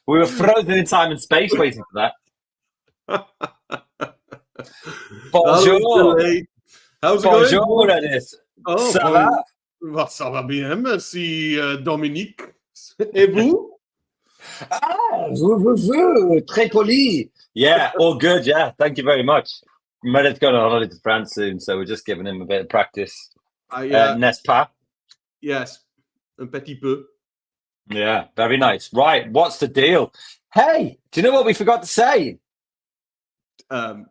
We were frozen in time and space waiting for that. That was Bonjour. delayed. How's it Bonjour, going? Dennis. Oh, Ça va? ça va bien, merci Dominique. Et vous? Très poli. Yeah, all good. Yeah, thank you very much. Meredith's going on holiday to France soon, so we're just giving him a bit of practice. N'est-ce pas? Yes, un petit peu. Yeah, very nice. Right, what's the deal? Hey, do you know what we forgot to say?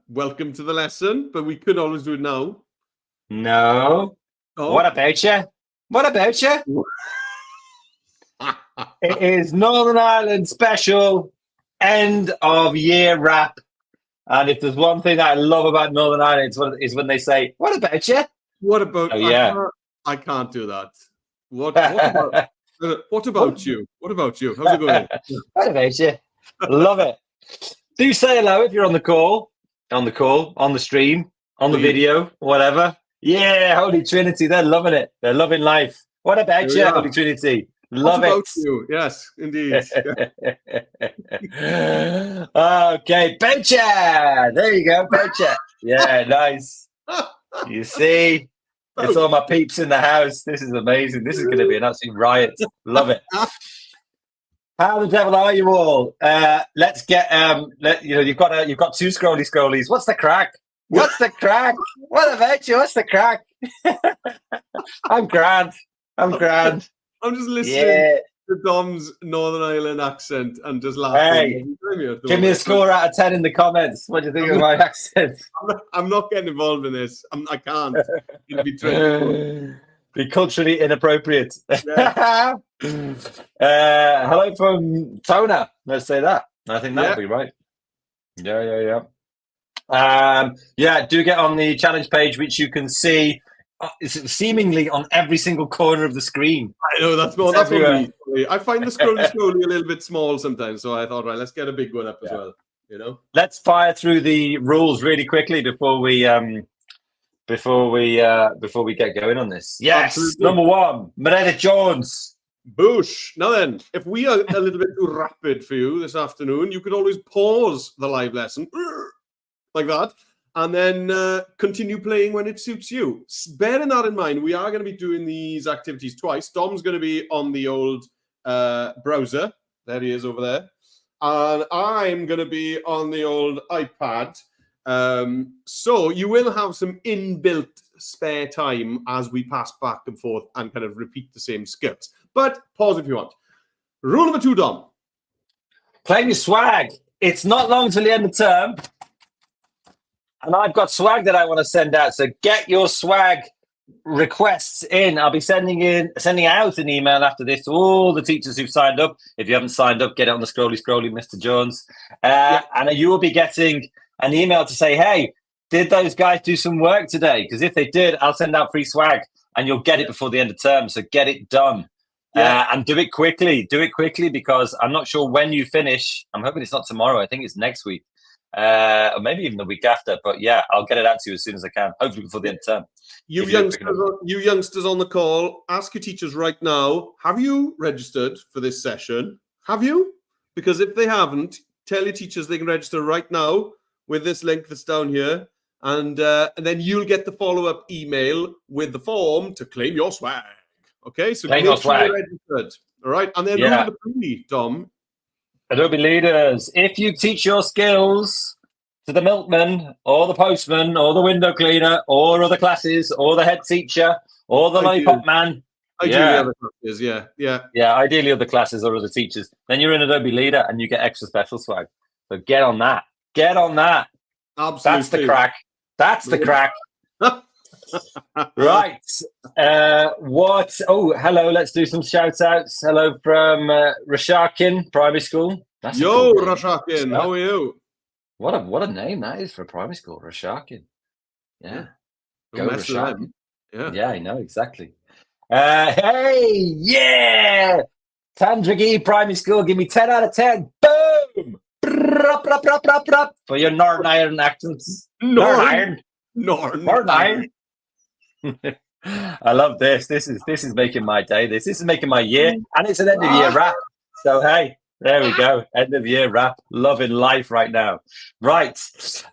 Welcome to the lesson, but we could always do it now. No. Oh. What about you? What about you? It is Northern Ireland special end of year wrap. And if there's one thing that I love about Northern Ireland, is when they say, "What about you?" What about? Oh, yeah. I can't do that. What about? What about you? What about you? How's it going? What about you? Love it. Do say hello if you're on the call, on the stream, on the video, whatever. Yeah, Holy Trinity, they're loving it. They're loving life. What about you, Holy Trinity? Love what about it. you? Yes, indeed. Okay, Bencha. There you go, Bencha. Yeah, nice. You see, it's all my peeps in the house. This is amazing. This is going to be an absolute riot. Love it. How the devil are you all? Let's get you've got two scrollies. What's the crack? What's the crack? What about you? What's the crack? I'm grand. I'm just listening to Dom's Northern Ireland accent and just laughing. Hey, give me a score out of 10 in the comments. What do you think of my accent? I'm not getting involved in this. I can't. It'll be tricky. Be culturally inappropriate. Yeah. Hello from Tona. Let's say that. I think that'll be right. Yeah. Do get on the challenge page, which you can see seemingly on every single corner of the screen. I know that's me. I find the scrolly a little bit small sometimes, so I thought, right, let's get a big one up as well. You know, let's fire through the rules really quickly before we get going on this. Yes, absolutely. Number 1, Meredith Jones. Boosh. Now then, if we are a little bit too rapid for you this afternoon, you could always pause the live lesson like that. And then continue playing when it suits you. Bearing that in mind, we are going to be doing these activities twice. Dom's going to be on the old browser. There he is over there. And I'm going to be on the old iPad. So you will have some inbuilt spare time as we pass back and forth and kind of repeat the same skills. But pause if you want. Rule number 2, Dom. Claim your swag. It's not long till the end of term. And I've got swag that I want to send out. So get your swag requests in. I'll be sending out an email after this to all the teachers who've signed up. If you haven't signed up, get it on the scrolly, Mr. Jones. And you will be getting an email to say, hey, did those guys do some work today? Because if they did, I'll send out free swag and you'll get it before the end of term. So get it done. And do it quickly. Do it quickly because I'm not sure when you finish. I'm hoping it's not tomorrow. I think it's next week. Or maybe even the week after, but yeah, I'll get it out to you as soon as I can, hopefully before the end of term. You youngsters on the call, ask your teachers right now, have you registered for this session? Have you? Because if they haven't, tell your teachers they can register right now with this link that's down here, and then you'll get the follow-up email with the form to claim your swag. Okay, so claim your swag. You're registered. All right, and then who are the pre, Dom? Adobe leaders, if you teach your skills to the milkman or the postman or the window cleaner or other classes or the head teacher or the lollipop man. Ideally other classes, yeah. Ideally other classes or other teachers. Then you're an Adobe leader and you get extra special swag. So get on that. Absolutely. That's the crack. Right. Hello. Let's do some shout outs. Hello from Rashakin Primary School. Yo, Rashakin, how are you? What a name that is for a primary school, Rashakin. Yeah. Go Rashakin. Yeah, I know exactly. Hey, yeah. Tandragee Primary School, give me 10 out of 10. Boom. For your Northern Ireland accents. Northern Ireland. I love this. This is making my day. This is making my year, and it's an end of year wrap. So, hey, there we go. End of year wrap. Loving life right now. Right.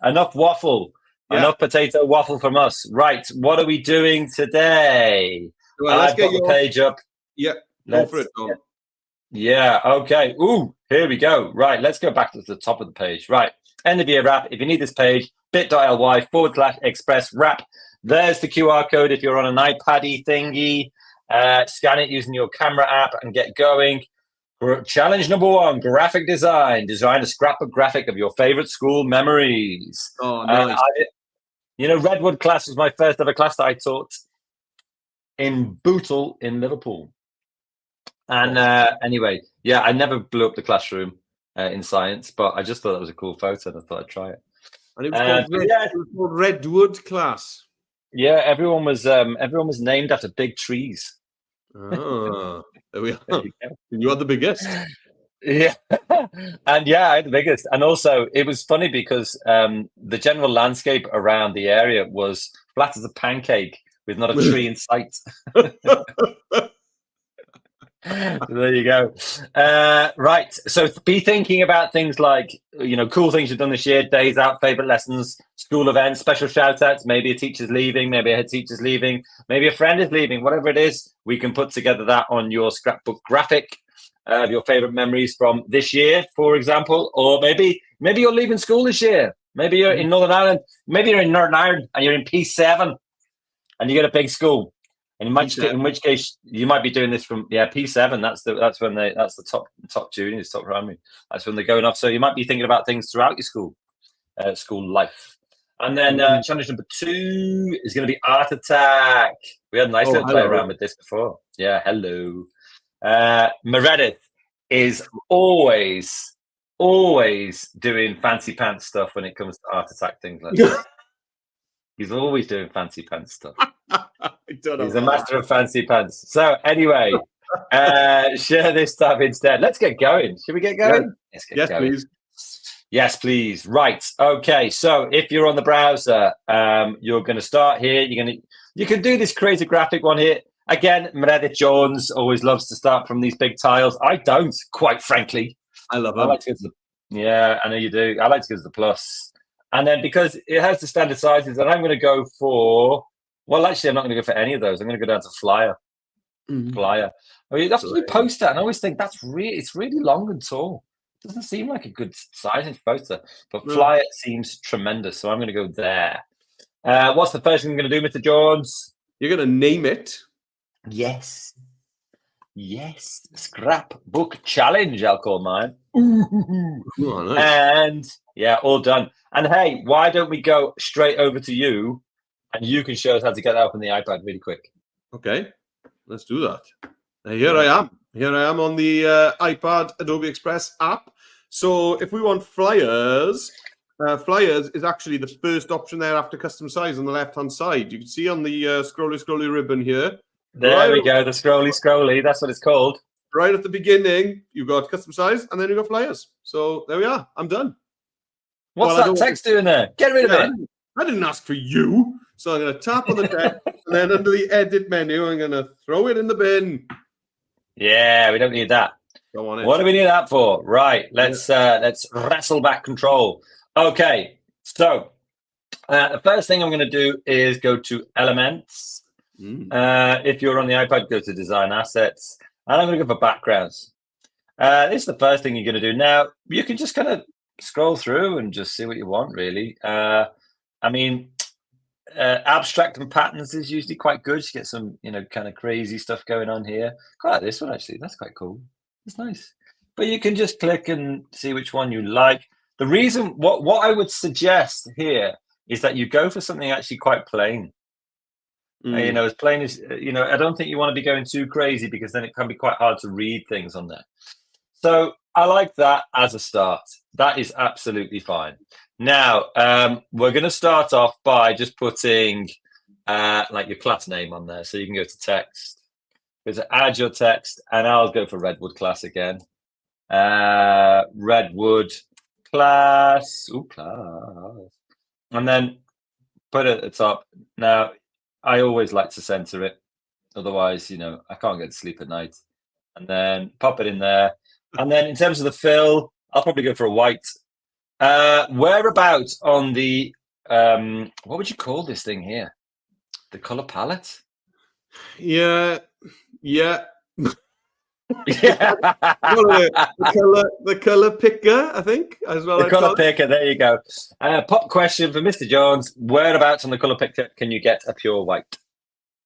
Enough waffle. Yeah. Enough potato waffle from us. Right. What are we doing today? Well, let's I've get got the page up. Yeah, go for it, Tom. Yeah. Okay. Ooh, here we go. Right. Let's go back to the top of the page. Right. End of year wrap. If you need this page, bit.ly/express wrap. There's the QR code if you're on an iPad thingy. Scan it using your camera app and get going. Challenge number 1, graphic design. Design a scrapbook graphic of your favorite school memories. Oh, nice. Redwood class was my first ever class that I taught in Bootle in Liverpool. And anyway, yeah, I never blew up the classroom in science, but I just thought that was a cool photo and I thought I'd try it. And it was called Redwood class. Yeah, everyone was named after big trees. Oh, there we are. You are the biggest. Yeah. And yeah, I had the biggest. And also it was funny because the general landscape around the area was flat as a pancake with not a tree in sight. There you go. Right. So be thinking about things like, cool things you've done this year, days out, favorite lessons, school events, special shout outs. Maybe a teacher's leaving, maybe a head teacher's leaving, maybe a friend is leaving, whatever it is. We can put together that on your scrapbook graphic of your favorite memories from this year, for example. Or maybe you're leaving school this year. Maybe you're in Northern Ireland. Maybe you're in Northern Ireland and you're in P7 and you get a big school. And in which case you might be doing this from P7. That's the top juniors, top primary. That's when they're going off. So you might be thinking about things throughout your school life. And then challenge number 2 is going to be art attack. We had a nice little play around with this before. Yeah, hello. Meredith is always doing fancy pants stuff when it comes to art attack things like that. He's always doing fancy pants stuff. He's a master of fancy pants. So anyway, share this stuff instead. Let's get going. Should we get going? Yeah. Yes, going. Please. Yes, please. Right. Okay. So if you're on the browser, you're going to start here. You can do this crazy graphic one here. Again, Meredith Jones always loves to start from these big tiles. I don't, quite frankly. I love them. I know you do. I like to go to the plus. And then because it has the standard sizes, and I'm going to go for, well, actually, I'm not going to go for any of those. I'm going to go down to flyer. Mm-hmm. Flyer. I mean, that's what we post that, and I always think it's really long and tall. It doesn't seem like a good sizing poster, but flyer seems tremendous. So I'm going to go there. What's the first thing I'm going to do, Mr. Jones? You're going to name it. Yes. Scrapbook challenge, I'll call mine. Ooh. Oh, nice. And yeah, all done. And hey, why don't we go straight over to you and you can show us how to get that up on the iPad really quick. Okay, let's do that. Here I am on the iPad Adobe Express app. So if we want flyers, flyers is actually the first option there after custom size on the left-hand side. You can see on the scrolly ribbon here. There we go, the scrolly. That's what it's called. Right at the beginning, you've got custom size, and then you've got flyers. So there we are. I'm done. What's that text doing there? Get rid of it. I didn't ask for you. So I'm going to tap on the text, and then under the edit menu, I'm going to throw it in the bin. Yeah, we don't need that. Go on in. What do we need that for? Right, let's wrestle back control. Okay, so the first thing I'm going to do is go to Elements. If you're on the iPad, go to Design Assets, and I'm going to go for Backgrounds. This is the first thing you're going to do. Now, you can just kind of scroll through and just see what you want, really. Abstract and patterns is usually quite good. You get some, kind of crazy stuff going on here. Quite like this one, actually. That's quite cool. It's nice. But you can just click and see which one you like. The reason, what I would suggest here is that you go for something actually quite plain. As plain as, I don't think you want to be going too crazy because then it can be quite hard to read things on there. So I like that as a start. That is absolutely fine. Now, we're going to start off by just putting like your class name on there. So you can go to text. Go to add your text, and I'll go for Redwood class again. Redwood class. Ooh, class. And then put it at the top. Now, I always like to center it. Otherwise, I can't get to sleep at night. And then pop it in there. And then in terms of the fill, I'll probably go for a white. Whereabouts on the what would you call this thing here? The color palette? Yeah. Yeah. The color picker, I think, as well. The color picker. There you go. Pop question for Mr. Jones: whereabouts on the color picker can you get a pure white?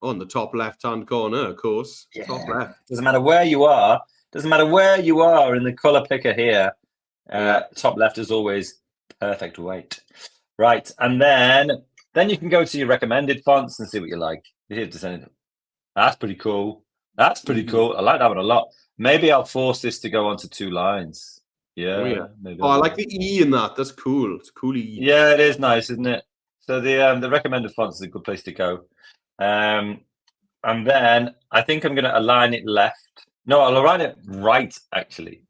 On the top left-hand corner, of course. Yeah. Top left. Doesn't matter where you are. Doesn't matter where you are in the color picker here. Top left is always perfect white. Right, and then you can go to your recommended fonts and see what you like. That's pretty cool. That's pretty cool. I like that one a lot. Maybe I'll force this to go onto 2 lines. Yeah. Maybe I like the E in that. That's cool. It's a cool E. Yeah, it is nice, isn't it? So the recommended fonts is a good place to go. And then I think I'm going to align it left. No, I'll align it right, actually.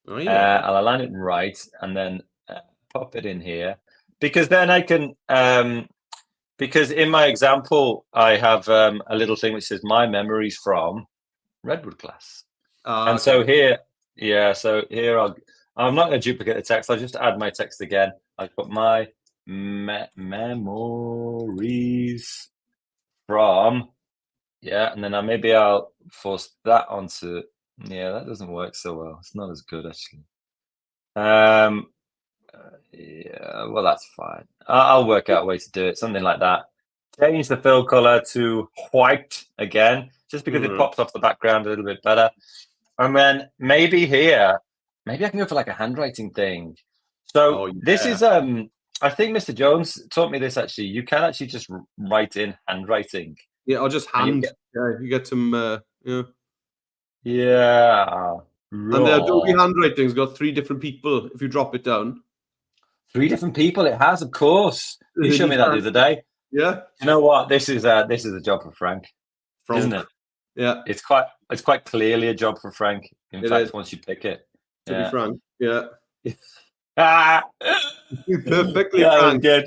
Oh, yeah. I'll align it right and then pop it in here. Because then I can... because in my example, I have a little thing which says my memories from Redwood class. And so here, I'm not going to duplicate the text. I'll just add my text again. I put my memories from, and then I'll force that onto, that doesn't work so well. It's not as good, actually. Well, that's fine. I'll work out a way to do it, something like that. Change the fill color to white again, just because it pops off the background a little bit better. And then maybe here, I can go for like a handwriting thing. So this is, I think Mr. Jones taught me this actually. You can actually just write in handwriting. Yeah, I'll just hand. You get some, Yeah. And the Adobe handwriting's got 3 different people if you drop it down. 3 different people it has, of course. You showed me that the other day. Yeah. You know what? This is a job for Frank, isn't it? Yeah. It's quite clearly a job for Frank. In fact, once you pick it. To be frank, yeah. Perfectly frank. Good.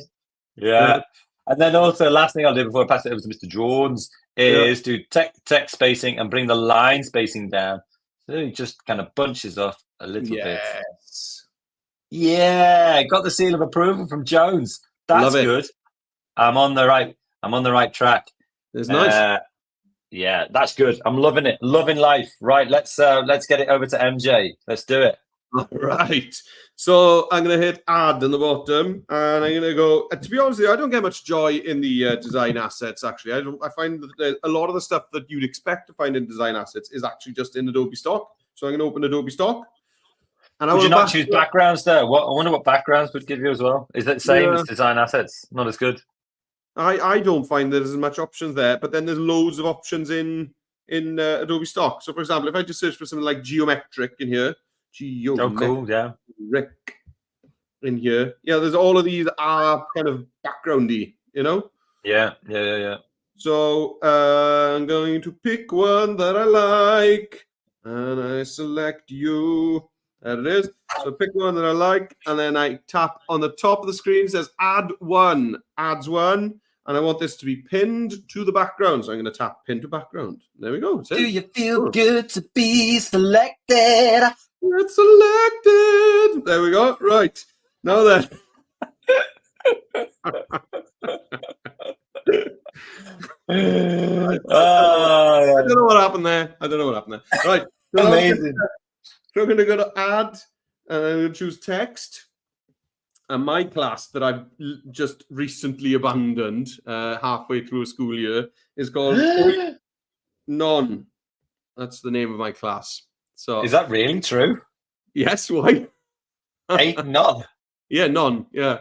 Yeah. And then also, last thing I'll do before I pass it over to Mr. Jones is do text spacing and bring the line spacing down. So it just kind of bunches off a little bit. Yeah, got the seal of approval from Jones. That's good. I'm on the right track. It's nice. Yeah, that's good. I'm loving it. Loving life. Right, let's get it over to MJ. Let's do it. All right. So I'm going to hit add in the bottom, and I'm going to go. To be honest with you, I don't get much joy in the design assets. Actually, I find that a lot of the stuff that you'd expect to find in design assets is actually just in Adobe Stock. So I'm going to open Adobe Stock. And would you not choose backgrounds there? I wonder what backgrounds would give you as well. Is that the same as design assets? Not as good. I don't find there's as much options there, but then there's loads of options in Adobe Stock. So, for example, if I just search for something like geometric in here, cool, yeah. In here, there's all of these are kind of backgroundy, you know. Yeah. So I'm going to pick one that I like, and I select you. There it is. So pick one that I like, and then I tap on the top of the screen. It says add one, adds one, and I want this to be pinned to the background. So I'm going to tap pin to background. There we go. Do you feel good to be selected? It's selected. There we go. Right. Now then. I don't know what happened there. Right. So amazing. So I'm going to go to add, and I'm going to choose text. And my class that I've just recently abandoned halfway through a school year is called None. That's the name of my class. So is that really true? Yes. Why? 8 none. Yeah, none. Yeah.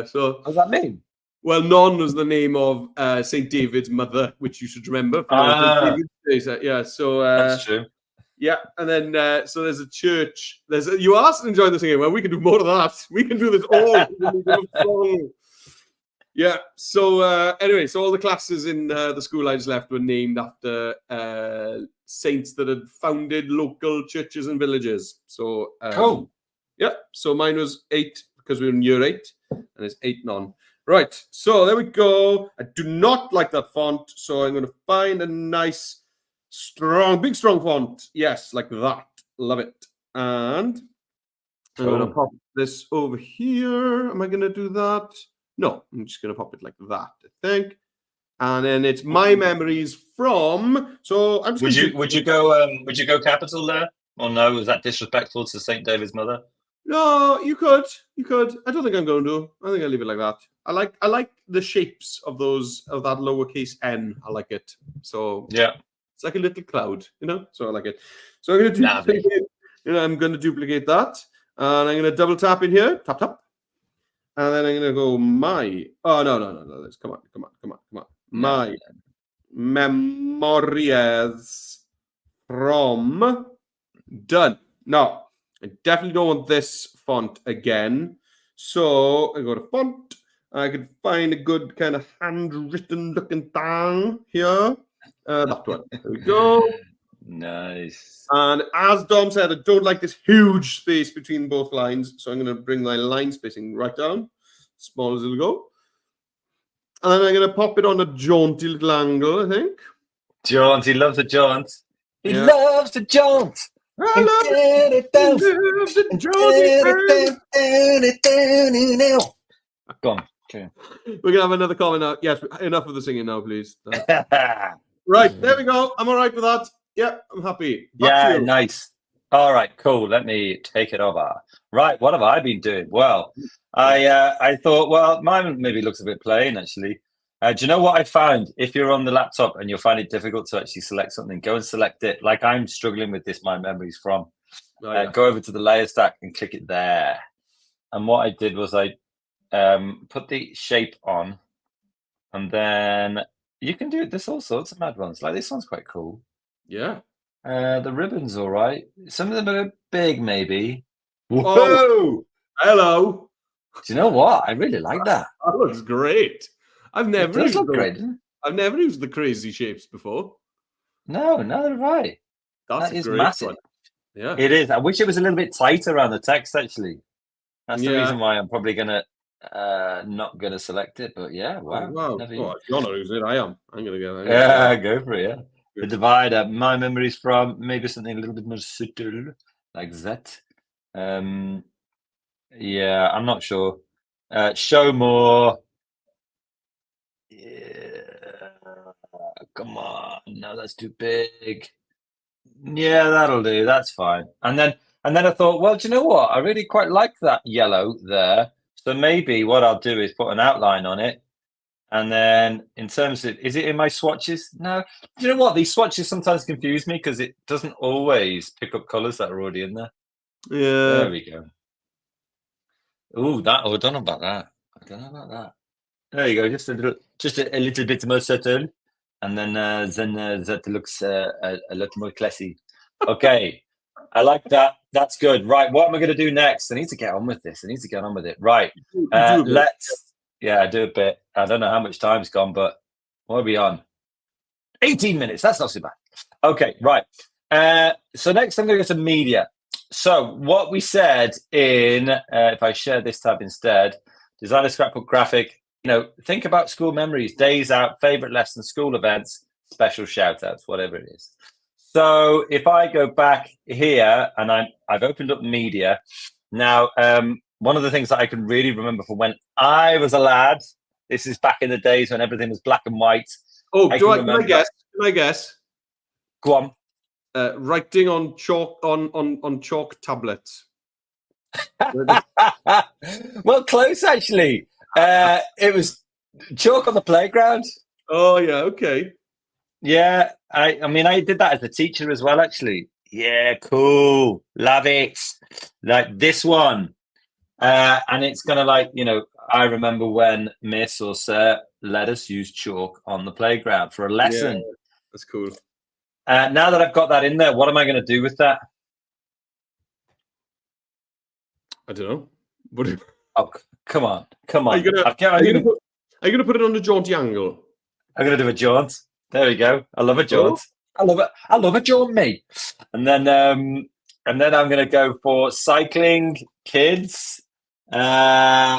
So what does that mean? Well, Non was the name of Saint David's mother, which you should remember. Yeah. So that's true. Yeah, and then so there's a church. You asked and enjoyed this again. Well, we can do more of that. We can do this all. Yeah. So anyway, so all the classes in the school I just left were named after saints that had founded local churches and villages. So cool. Yeah. So mine was 8 because we were in year 8, and it's 8 non. Right. So there we go. I do not like that font, so I'm going to find a nice, big strong font. Yes, like that. Love it. And I'm going to pop this over here. Am I going to do that? No, I'm just going to pop it like that, I think. And then it's my memories from. So I'm just would you go capital there? Or no? Was that disrespectful to St. David's mother? No, you could. I don't think I'm going to. I think I'll leave it like that. I like the shapes of that lowercase n. I like it. So yeah, it's like a little cloud, So I like it. So I'm going to duplicate. I'm going to duplicate that, and I'm going to double tap in here. Tap tap. And then I'm going to go my. Oh no! Let's come on. My memories from done. No, I definitely don't want this font again. So I go to font. I could find a good kind of handwritten looking thing here. That one. There we go. Nice. And as Dom said, I don't like this huge space between both lines. So I'm going to bring my line spacing right down. Small as it'll go. And then I'm going to pop it on a jaunty little angle, I think. Jaunt. He loves a jaunt. He loves to jaunt. I love Go on. Okay. We're going to have another comment now. Yes, enough of the singing now, please. Right, there we go. I'm all right with that. Yeah, I'm happy. Back to you. Nice. All right, cool. Let me take it over. Right, what have I been doing? Well, I thought, well, mine maybe looks a bit plain, actually. Do you know what I found? If you're on the laptop and you'll find it difficult to actually select something, go and select it. Like I'm struggling with this, my memories from. Go over to the layer stack and click it there. And what I did was I put the shape on, and then you can do it. There's all sorts of mad ones. Like this one's quite cool. Yeah. The ribbon's all right. Some of them are a bit big, maybe. Whoa! Oh, hello. Do you know what? I really like that. That looks great. I've never used the crazy shapes before. No, neither have I. That is massive. One. Yeah, it is. I wish it was a little bit tighter around the text. Actually, that's the reason why I'm probably not gonna select it. But yeah, wow. Oh, if you're not using it, I am. I'm gonna go. Go for it. Yeah. The divider. My memories from maybe something a little bit more subtle, like that. Yeah, I'm not sure. Show more. Yeah, come on. No, that's too big. Yeah, that'll do. That's fine. And then I thought, well, do you know what? I really quite like that yellow there. So maybe what I'll do is put an outline on it. And then in terms of, is it in my swatches? No. Do you know what? These swatches sometimes confuse me because it doesn't always pick up colors that are already in there. Yeah. There we go. Oh, I don't know about that. There you go. Just a little bit more subtle, and then that looks a lot more classy. Okay, I like that. That's good. Right, what am I going to do next? I need to get on with this. Right. Let's do a bit. I don't know how much time's gone, but what are we on? 18 minutes. That's not so bad. Okay, right. So next I'm going to go to media. So what we said in, if I share this tab instead, design a scrapbook graphic. Think about school memories, days out, favorite lessons, school events, special shout outs, whatever it is. So if I go back here and I've opened up media. Now, one of the things that I can really remember from when I was a lad, this is back in the days when everything was black and white. Oh, can I guess? Go on. Writing on chalk on chalk tablets. Well, close actually. It was chalk on the playground. Oh yeah, okay. Yeah, I mean I did that as a teacher as well, actually. Yeah, cool. Love it. Like this one. And it's kind of like, I remember when Miss or Sir let us use chalk on the playground for a lesson. Yeah, that's cool. Now that I've got that in there, what am I going to do with that? I don't know. What? Oh, come on. Are you going to put it on a jaunty angle? I'm going to do a jaunt. There we go. I love a jaunt. Oh. I love a jaunt, mate. And then I'm going to go for cycling kids. Yeah.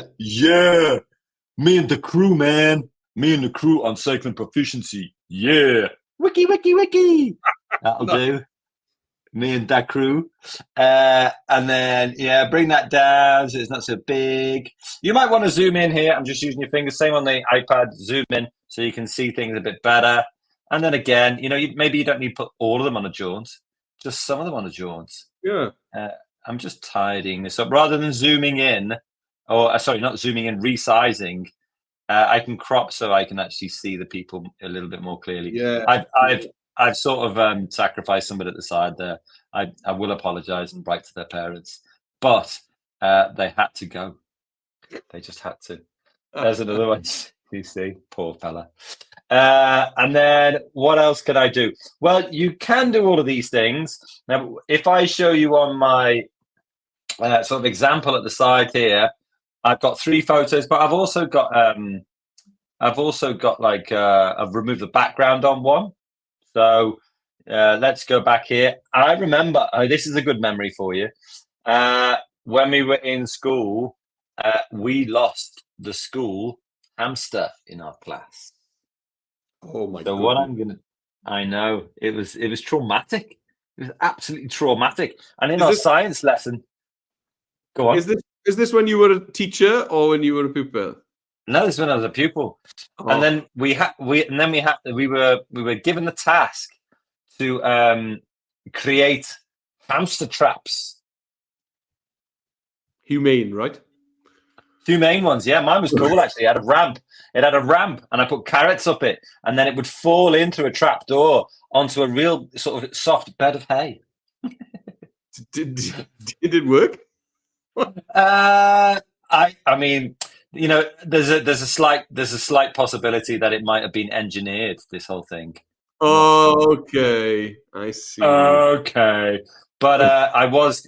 Me and the crew, man. Me and the crew on cycling proficiency. Yeah. Wiki. That'll do. me and that crew. And then, yeah, bring that down so it's not so big. You might want to zoom in here. I'm just using your fingers. Same on the iPad. Zoom in so you can see things a bit better. And then again, maybe you don't need to put all of them on a jaunt, just some of them on a jaunt. Yeah. I'm just tidying this up. Rather than zooming in, or sorry, not zooming in, resizing, I can crop so I can actually see the people a little bit more clearly. Yeah. I've sort of sacrificed somebody at the side there. I will apologise and write to their parents, but they had to go. They just had to. There's another one. You see, poor fella. And then what else can I do? Well, you can do all of these things. Now, if I show you on my sort of example at the side here, I've got 3 photos, but I've also got like I've removed the background on one. So let's go back here. I remember this is a good memory for you. When we were in school, we lost the school hamster in our class. Oh my god. So what I know it was traumatic. It was absolutely traumatic. And in our science lesson, go on. Is this when you were a teacher or when you were a pupil? No, this is when I was a pupil. Oh. And then we were given the task to create hamster traps. Humane, right? 2 main ones, yeah. Mine was cool actually. It had a ramp, and I put carrots up it, and then it would fall in through a trap door onto a real sort of soft bed of hay. Did it work? I mean, there's a slight possibility that it might have been engineered, this whole thing. Okay, I see. Okay, but I was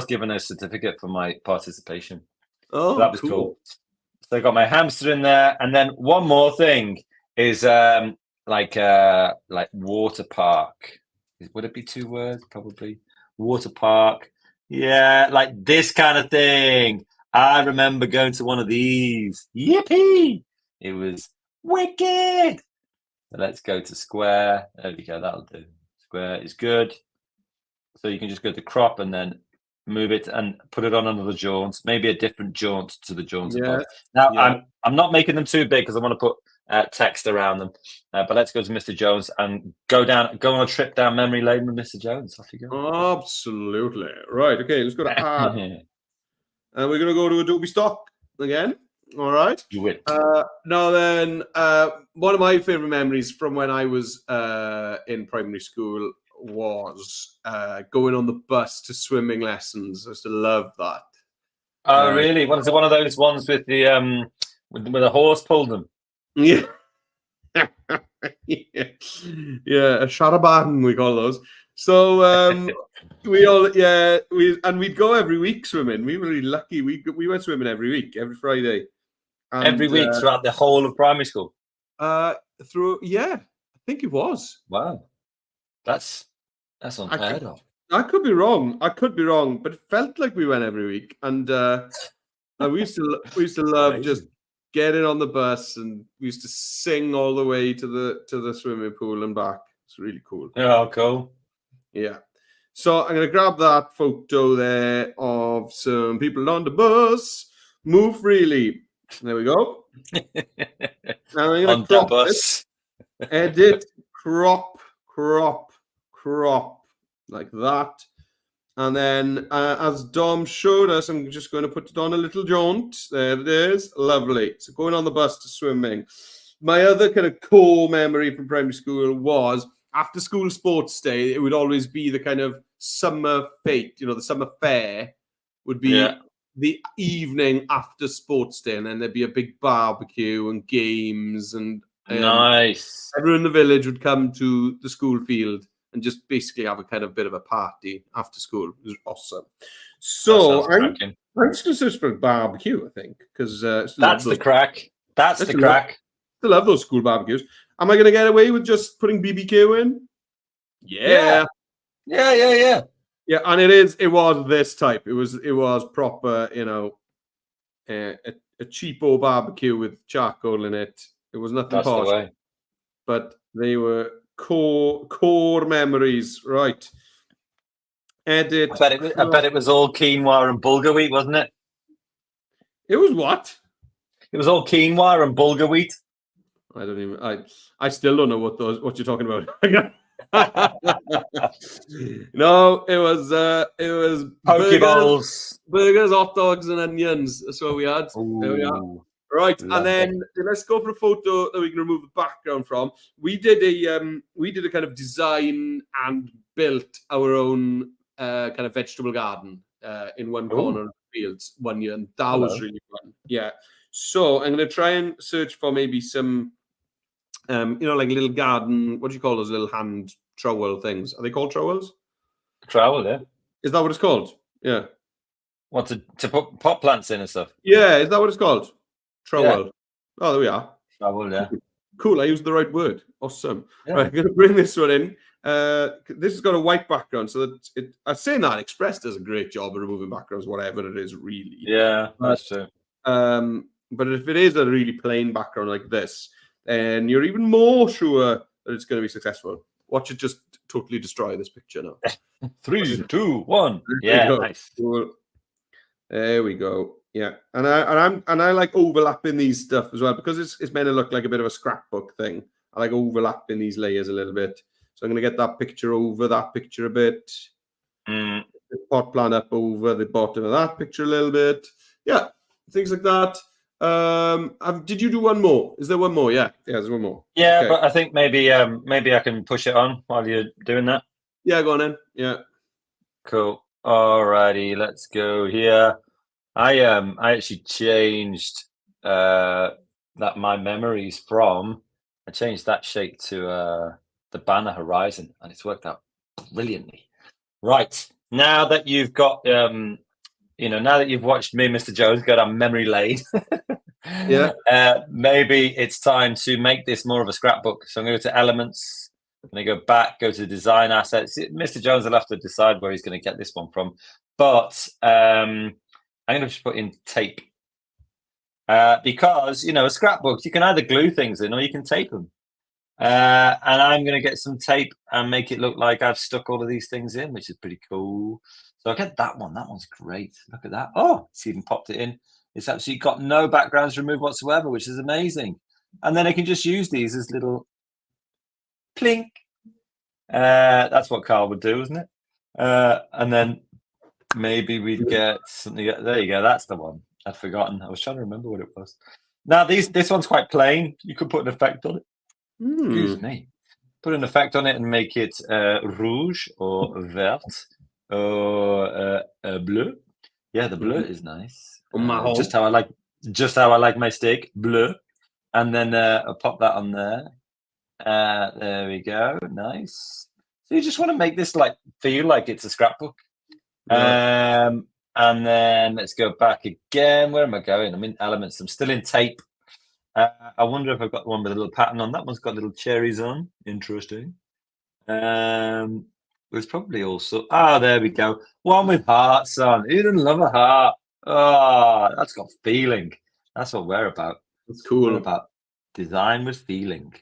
given a certificate for my participation. Oh, so that was cool. So I got my hamster in there, and then one more thing is like water park. Would it be 2 words? Probably water park. Yeah, like this kind of thing. I remember going to one of these. Yippee! It was wicked. So let's go to square. There we go. That'll do. Square is good. So you can just go to crop and then move it and put it on another jaunt, maybe a different jaunt to the jaunt above. Now, I'm not making them too big because I want to put text around them. But let's go to Mr. Jones and go on a trip down memory lane with Mr. Jones. Off you go. Absolutely. Right. Okay, let's go to add. And we're going to go to Adobe Stock again. All right. Do it. Now then, one of my favorite memories from when I was in primary school was going on the bus to swimming lessons. I used to love that. Oh, really? Was it one of those ones with the with a horse pulled them? Yeah. Yeah, a charabanc we call those. So we'd go every week swimming. We were really lucky. We went swimming every week, every Friday. And, every week throughout the whole of primary school? I think it was. Wow. That's unheard of. I could be wrong, but it felt like we went every week. And we used to love just getting on the bus, and we used to sing all the way to the swimming pool and back. It's really cool. Oh, cool. Yeah. So I'm going to grab that photo there of some people on the bus. Move freely. There we go. Now I'm going to crop this. Edit, crop, like that. And then, as Dom showed us, I'm just going to put it on a little jaunt. There it is. Lovely. So going on the bus to swimming. My other kind of core memory from primary school was after school sports day, it would always be the kind of summer fete, the summer fair would be the evening after sports day. And then there'd be a big barbecue and games. And nice. Everyone in the village would come to the school field and just basically have a kind of bit of a party after school. It was awesome. So I'm just going to search for barbecue, I think, because that's the crack. That's the crack. I love those school barbecues. Am I going to get away with just putting BBQ in? Yeah. Yeah, and it was this type. It was proper, a cheapo barbecue with charcoal in it. It was nothing That's posh. The way. But they were core memories, right? edit. I bet it was all quinoa and bulgur wheat, wasn't it? It was what? It was all quinoa and bulgur wheat. I don't even. I still don't know what you're talking about. No, it was Poke bowls. burgers, hot dogs, and onions. That's what we had. There we are. Ooh, Right, love and then let's go for a photo that we can remove the background from. We did a kind of design and built our own kind of vegetable garden in one corner of the fields one year, and that was really fun. Yeah. So I'm going to try and search for maybe some, like little garden. What do you call those little hand trowel things? Are they called trowels? Trowel, yeah. Is that what it's called? Yeah. What to put pot plants in and stuff? Yeah. Is that what it's called? Trowel. Yeah. Oh, there we are. Trowel, yeah. Cool. I used the right word. Awesome. Yeah. Right, I'm going to bring this one in. This has got a white background, so that I'm saying that Express does a great job of removing backgrounds, whatever it is, really. Yeah, that's true. But if it is a really plain background like this, then you're even more sure that it's going to be successful. Watch it just totally destroy this picture now. 3, 2, 1. Yeah, nice. Cool. There we go. Yeah, and I like overlapping these stuff as well because it's meant to look like a bit of a scrapbook thing. I like overlapping these layers a little bit. So I'm going to get that picture over that picture a bit. The pot plant up over the bottom of that picture a little bit. Yeah, things like that. Did you do one more? Is there one more? Yeah, there's one more. Yeah, Okay. but I think maybe I can push it on while you're doing that. Yeah, go on then. Yeah. Cool. Alrighty, let's go here. I actually changed that my memories from. I changed that shape to the banner horizon, and it's worked out brilliantly. Right, now that you've got now that you've watched me, Mr. Jones, go down memory lane, Yeah. Maybe it's time to make this more of a scrapbook. So I'm going to go to elements, I'm going to go back, go to design assets. Mr. Jones will have to decide where he's going to get this one from, but I'm going to just put in tape because a scrapbook, you can either glue things in or you can tape them. And I'm going to get some tape and make it look like I've stuck all of these things in, which is pretty cool. So I'll get that one. That one's great. Look at that. Oh, it's even popped it in. It's absolutely got no backgrounds removed whatsoever, which is amazing. And then I can just use these as little plink. That's what Carl would do, isn't it? And then maybe we'd get something. There you go. That's the one. I'd forgotten. I was trying to remember what it was. Now, this one's quite plain. You could put an effect on it. Excuse me. Put an effect on it and make it rouge or vert or bleu. Yeah, the bleu is nice. Just how I like my steak, bleu. And then I'll pop that on there. There we go. Nice. So you just want to make this feel like it's a scrapbook. Right. And then let's go back again. Where am I going? I'm in elements. I'm still in tape. I wonder if I've got one with a little pattern on. That one's got little cherries on. Interesting. There's probably also... there we go. One with hearts on. Who doesn't love a heart? Oh, that's got feeling. That's what we're about. That's cool. We're about design with feeling.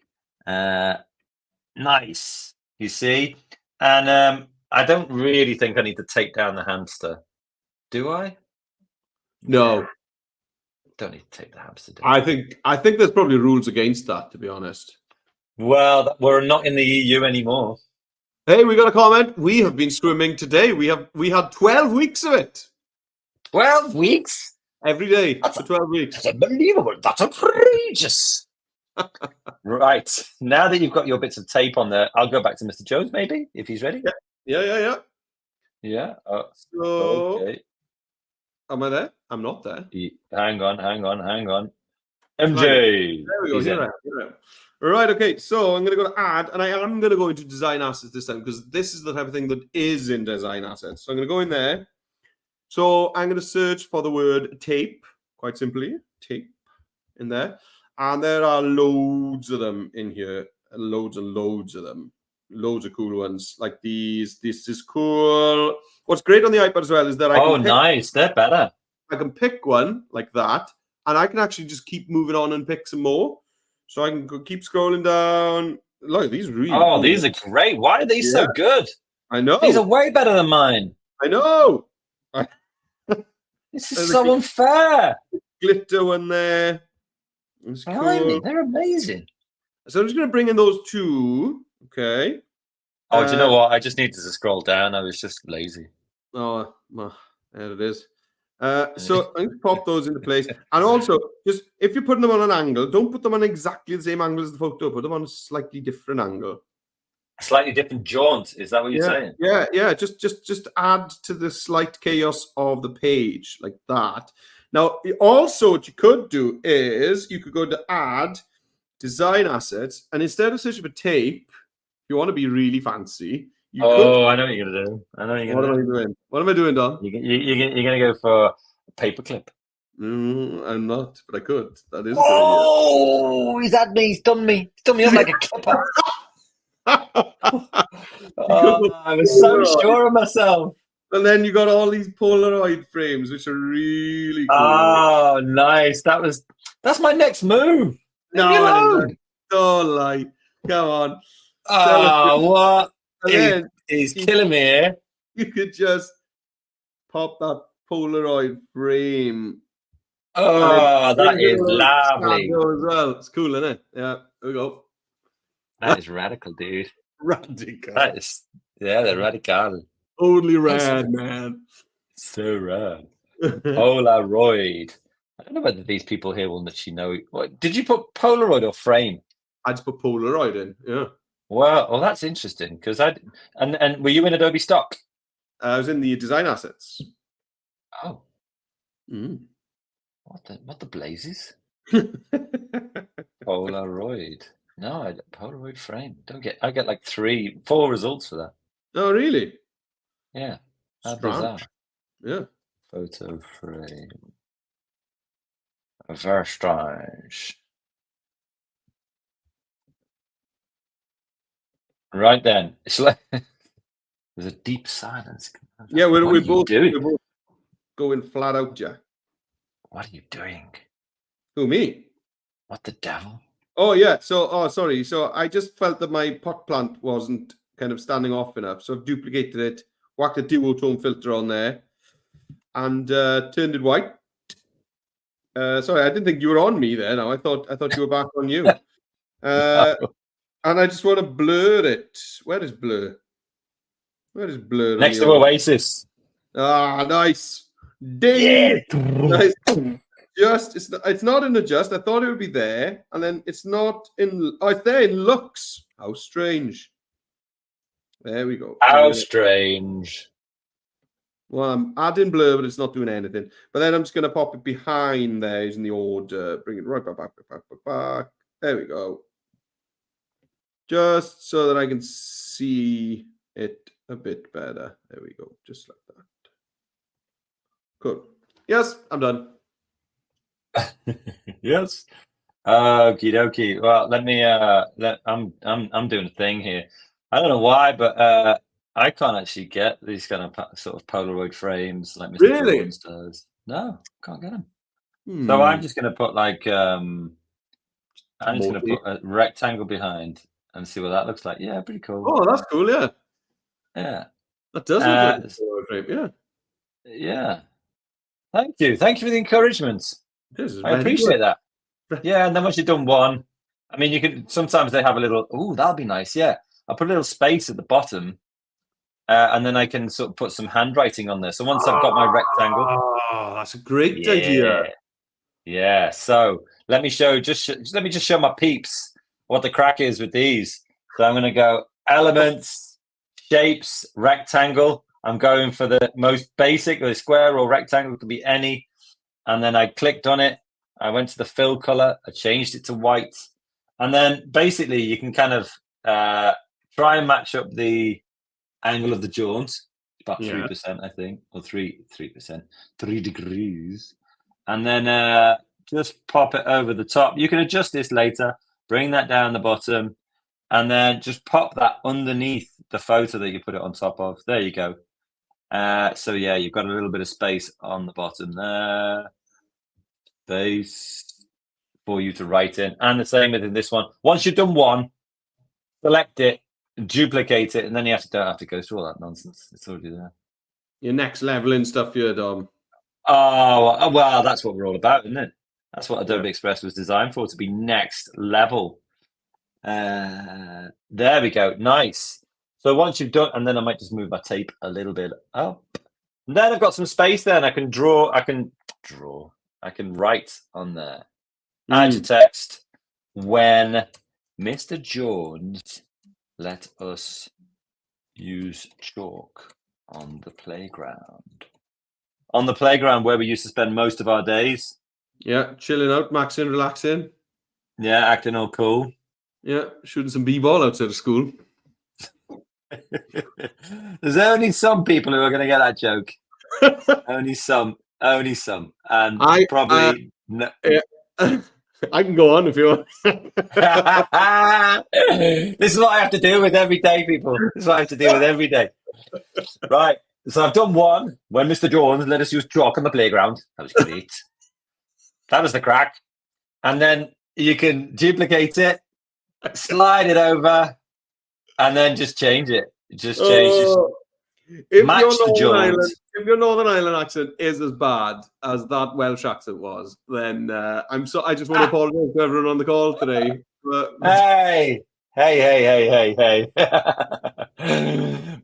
Nice. You see? And I don't really think I need to take down the hamster. Do I? No. Don't need to take the hamster down. I think there's probably rules against that, to be honest. Well, we're not in the EU anymore. Hey, we got a comment. We have been swimming today. We had 12 weeks of it. 12 weeks? Every day for 12 weeks. That's unbelievable. That's outrageous. Right. Now that you've got your bits of tape on there, I'll go back to Mr. Jones, maybe, if he's ready. Yeah. Yeah. So, okay. Am I there? I'm not there. Hang on. MJ. There we go. You're right. Right, okay. So I'm going to go to add, and I am going to go into design assets this time because this is the type of thing that is in design assets. So I'm going to go in there. So I'm going to search for the word tape, quite simply, tape in there. And there are loads of them in here, loads and loads of them. Loads of cool ones like these. This is cool. What's great on the iPad as well is that I can nice. They're better. I can pick one like that, and I can actually just keep moving on and pick some more. So I can keep scrolling down. Look, these are really cool. These are great. Why are these so good? I know. These are way better than mine. I know. This is so unfair. Glitter one there. It's cool. They're amazing. So I'm just going to bring in those two. Okay. Oh, do you know what? I just needed to scroll down. I was just lazy. Oh, well, there it is. So I'm going to pop those into place. And also, just if you're putting them on an angle, don't put them on exactly the same angle as the photo. Put them on a slightly different angle. A slightly different jaunt. Is that what you're saying? Yeah. Just add to the slight chaos of the page like that. Now, also what you could do is you could go to add design assets, and instead of searching for tape, if you want to be really fancy, you could. I know what you're gonna do. I know what you're gonna do. What am I doing, Don? You're gonna go for a paperclip. I'm not, but I could. That is. Oh, he's had me. He's done me. He's done me up like a clipper. I was so sure of myself. And then you got all these Polaroid frames, which are really cool. Oh, nice. That's my next move. No, don't lie. Come on. Oh, what? He's killing me here. You could just pop that Polaroid frame. Oh, that is lovely. As well. It's cool, isn't it? Yeah, there we go. That is radical, dude. Radical. They're radical. Totally rad, man. So rad. Polaroid. I don't know whether these people here will actually know. What, did you put Polaroid or frame? I just put Polaroid in, yeah. Well, that's interesting because and were you in Adobe stock? I was in the design assets. Oh. What the blazes? Polaroid. No, Polaroid frame. I get like 4 results for that. Oh, really? Yeah. How bizarre. Yeah. Photo frame. Very strange. Right then. It's like there's a deep silence. Yeah, we're both doing? Going flat out, Jack. What are you doing? Who, me? What the devil? Oh, yeah. Sorry. So I just felt that my pot plant wasn't kind of standing off enough. So I've duplicated it, whacked a duotone filter on there, and turned it white. Sorry, I didn't think you were on me there. Now I thought you were back on you. And I just want to blur it. Where is blur? Next to Oasis. Ah, nice. Ding. Yeah. Nice. It's not in adjust. I thought it would be there, and then it's not in. Oh, it's there in looks. How strange. There we go. How strange. Well, I'm adding blur, but it's not doing anything. But then I'm just going to pop it behind there using the order. Bring it right back. There we go. Just so that I can see it a bit better. There we go. Just like that. Cool. Yes, I'm done. Yes. Okie dokie. Well, let me. I'm doing a thing here. I don't know why, but I can't actually get these kind of sort of Polaroid frames like Mr. Really? Jones does. No, can't get them. So I'm just going to put like I'm just going to put a rectangle behind and see what that looks like. Yeah, pretty cool. Oh, that's cool. Yeah. Yeah. That does look like a Polaroid frame. Yeah. Yeah. Thank you for the encouragement. I appreciate that. Yeah, and then once you've done one, I mean, you can sometimes they have a little. Oh, that'll be nice. Yeah, I'll put a little space at the bottom, and then I can sort of put some handwriting on there. So once I've got my rectangle, that's a great idea. Yeah. So let me just show my peeps what the crack is with these. So I'm going to go elements, shapes, rectangle. I'm going for the most basic, the square or rectangle, could be any. And then I clicked on it. I went to the fill color. I changed it to white. And then basically you can kind of try and match up the angle of the jaunt. About 3%, I think, or 3%, 3 degrees. And then just pop it over the top. You can adjust this later. Bring that down the bottom. And then just pop that underneath the photo that you put it on top of. There you go. So yeah, you've got a little bit of space on the bottom there. Space for you to write in. And the same within this one. Once you've done one, select it duplicate it, and then you don't have to go through all that nonsense. It's already there. Your next leveling stuff here, Dom. Oh, well, that's what we're all about, isn't it? That's what Adobe Express was designed for, to be next level. There we go. Nice. So once you've done, and then I might just move my tape a little bit up. And then I've got some space there, and I can write on there. Add your text. When Mr. Jones let us use chalk on the playground. On the playground where we used to spend most of our days. Yeah, chilling out, maxing, relaxing. Yeah, acting all cool. Yeah, shooting some b-ball outside of school. There's only some people who are going to get that joke. Only some. And probably no. Yeah. I can go on if you want. This is what I have to deal with every day, people. This is what I have to deal with every day. Right. So I've done one. When Mr. Jones let us use chalk on the playground. That was great. That was the crack. And then you can duplicate it, slide it over, and then just change it. Just change. If match the Jones. If your Northern Ireland accent is as bad as that Welsh accent was, then I just want to apologize to everyone on the call today. But... Hey.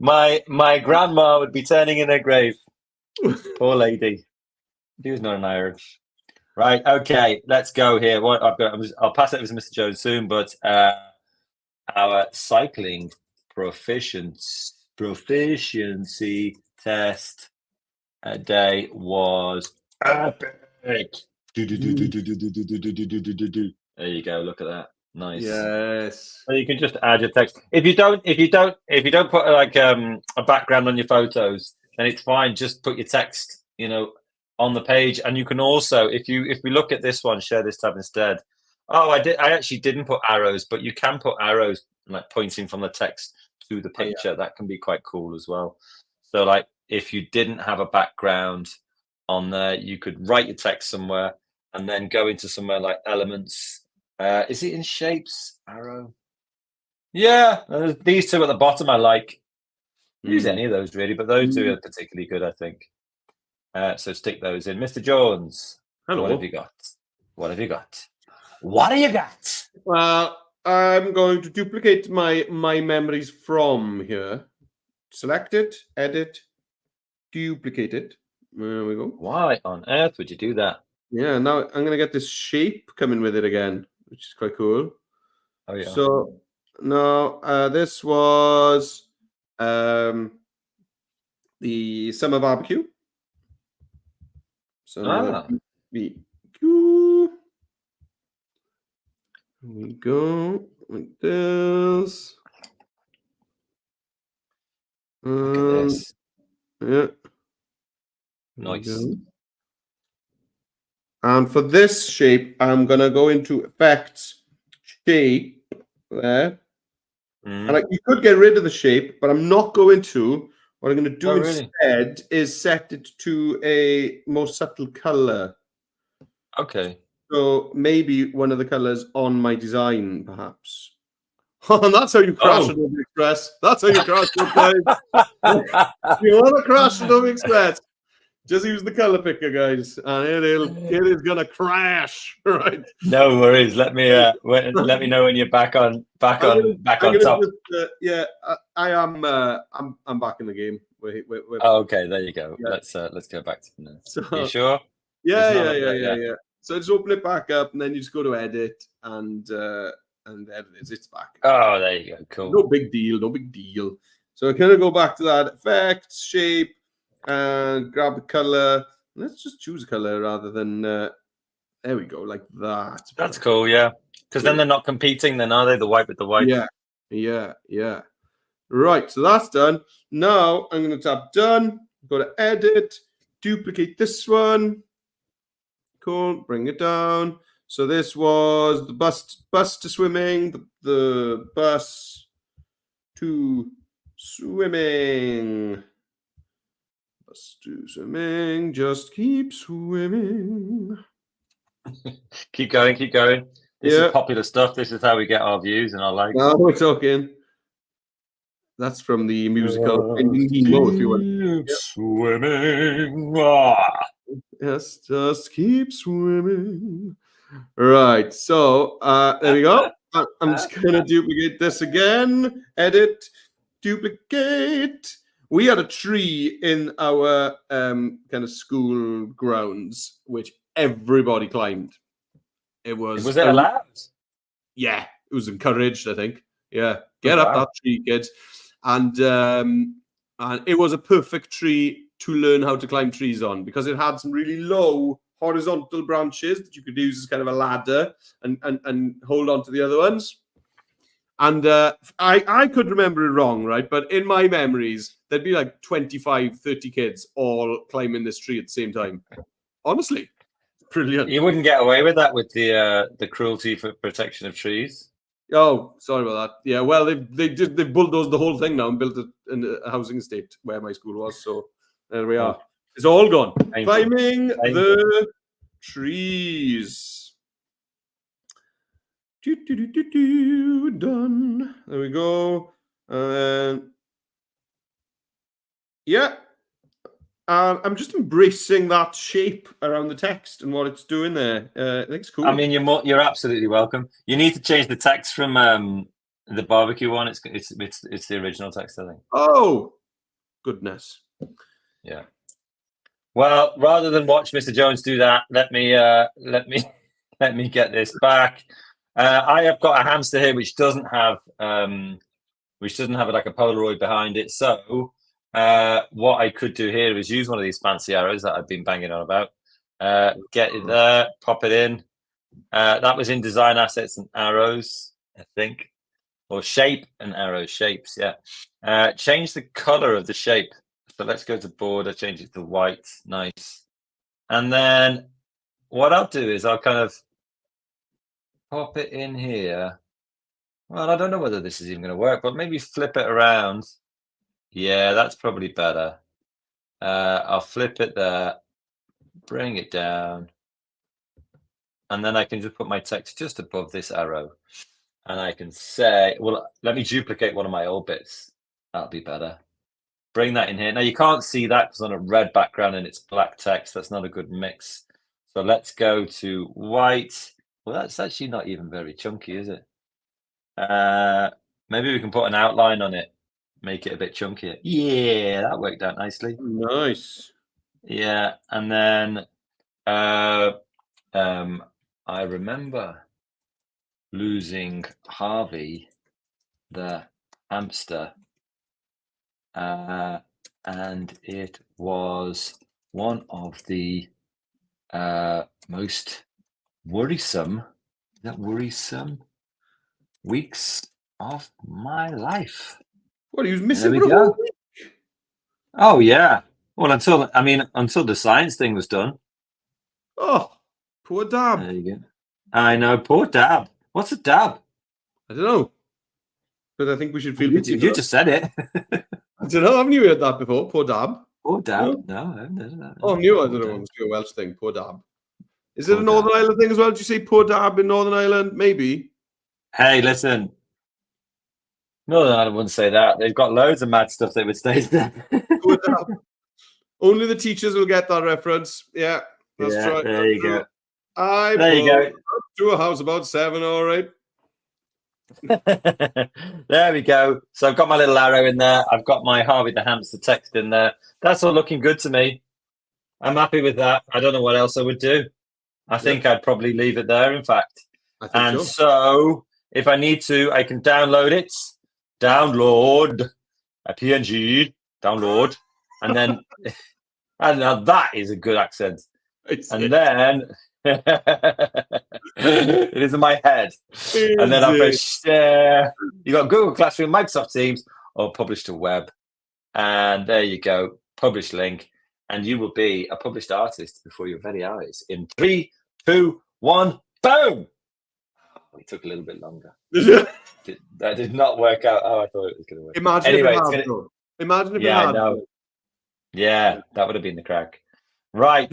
My grandma would be turning in her grave. Poor lady. She was Northern Irish. Right. Okay. Let's go here. What I've got. I'll pass it over to Mr. Jones soon, but our cycling proficiency test day was epic. There you go. Look at that. Nice. Yes. So you can just add your text. If you don't put like a background on your photos, then it's fine. Just put your text, on the page. And you can also, if we look at this one, share this tab instead. Oh, I actually didn't put arrows, but you can put arrows like pointing from the text to the picture. Oh, yeah. That can be quite cool as well. So like if you didn't have a background on there, you could write your text somewhere and then go into somewhere like elements. Is it in shapes? Arrow? Yeah, these two at the bottom I like. Use any of those really, but those two are particularly good, I think. So stick those in. Mr. Jones, hello. What have you got? What have you got? Well, I'm going to duplicate my memories from here. Select it, edit, duplicate it. There we go. Why on earth would you do that? Yeah, now I'm going to get this shape coming with it again, which is quite cool. Oh, yeah. So now this was the summer barbecue. So here we go like this. Look at this. Yeah. Nice. And for this shape, I'm going to go into effects, shape there. And you could get rid of the shape, but I'm not going to. What I'm going to do instead is set it to a more subtle color. Okay. So maybe one of the colors on my design, perhaps. And that's how you crash Adobe Express. That's how you crash it, guys. You want to crash Adobe Express? Just use the color picker, guys, and it is gonna crash, right? No worries. Let me know when you're back on top. I am. I'm back in the game. We're okay, there you go. Yeah. Let's go back to the. So, you sure? Yeah. So just open it back up, and then you just go to edit, and there it is. It's back. Oh, there you go. Cool. No big deal. So I kind of go back to that effects, shape, and grab the color. Let's just choose a color rather than. There we go, like that. That's cool, yeah. Because then they're not competing, then are they? The white with the white. Yeah. Right, so that's done. Now I'm going to tap done. Go to edit, duplicate this one. Cool. Bring it down. So this was the bus to swimming. The bus to swimming. Bus to swimming. Just keep swimming. Keep going. This is popular stuff. This is how we get our views and our likes. Now we're talking. That's from the musical Finding Nemo, if you will. Keep swimming. Ah. Yes, just keep swimming. Right, so there we go. I'm just going to duplicate this again. Edit, duplicate. We had a tree in our kind of school grounds, which everybody climbed. Was it allowed? Yeah, it was encouraged, I think. Yeah, get up that tree, kids. And it was a perfect tree to learn how to climb trees on because it had some really low horizontal branches that you could use as kind of a ladder and hold on to the other ones. And I could remember it wrong, right? But in my memories, there'd be like 25, 30 kids all climbing this tree at the same time. Honestly, brilliant. You wouldn't get away with that with the cruelty for protection of trees. Oh, sorry about that. Yeah, well, they bulldozed the whole thing now and built a housing estate where my school was. So there we are. It's all gone. Painful. Climbing the trees. Done. There we go. Yeah. I'm just embracing that shape around the text and what it's doing there. I think it's cool. I mean, you're absolutely welcome. You need to change the text from the barbecue one. It's the original text, I think. Oh, goodness. Yeah. Well, rather than watch Mr. Jones do that, let me get this back. I have got a hamster here which doesn't have like a Polaroid behind it. So what I could do here is use one of these fancy arrows that I've been banging on about. Get it there, pop it in. That was in design assets and arrows, I think, or shape and arrows, shapes. Yeah. Change the color of the shape. So let's go to border, change it to white. Nice. And then what I'll do is I'll kind of pop it in here. Well, I don't know whether this is even going to work, but maybe flip it around. Yeah, that's probably better. I'll flip it there, bring it down, and then I can just put my text just above this arrow. And I can say, well, let me duplicate one of my old bits. That'll be better. Bring that in here. Now, you can't see that because on a red background and it's black text. That's not a good mix. So let's go to white. Well, that's actually not even very chunky, is it? Maybe we can put an outline on it. Make it a bit chunkier. Yeah, that worked out nicely. Nice. Yeah, and then I remember losing Harvey, the hamster, and it was one of the most worrisome weeks of my life. What, he was missing for a whole week? Oh yeah. Well, until the science thing was done. Oh, poor Dab. There you go. I know, poor Dab. What's a dab? I don't know. But I think we should feel pity. You just said it. I don't know. Haven't you heard that before? Poor Dab. Poor Dab. No, I haven't heard that. Oh, I don't know. It must be a Welsh thing. Poor Dab. Is it a Northern Ireland thing as well? Did you say poor Dab in Northern Ireland? Maybe. Hey, listen. Northern Ireland wouldn't say that. They've got loads of mad stuff they would say there. Poor Dab. Only the teachers will get that reference. Yeah, that's right. There you go. There you go. To a house about 7, all right. There we go. So I've got my little arrow in there. I've got my Harvey the hamster text in there. That's all looking good to me. I'm happy with that. I don't know what else I would do. I think I'd probably leave it there, in fact. So if I need to, I can download it. Download a PNG. Download. And then, and now that is a good accent. And then it is in my head. And then I press share. You got Google Classroom, Microsoft Teams, or publish to web. And there you go. Publish link. And you will be a published artist before your very eyes. In 3, 2, 1, boom! It took a little bit longer. That did not work out how I thought it was going to work. Imagine if it had. Yeah, that would have been the crack. Right,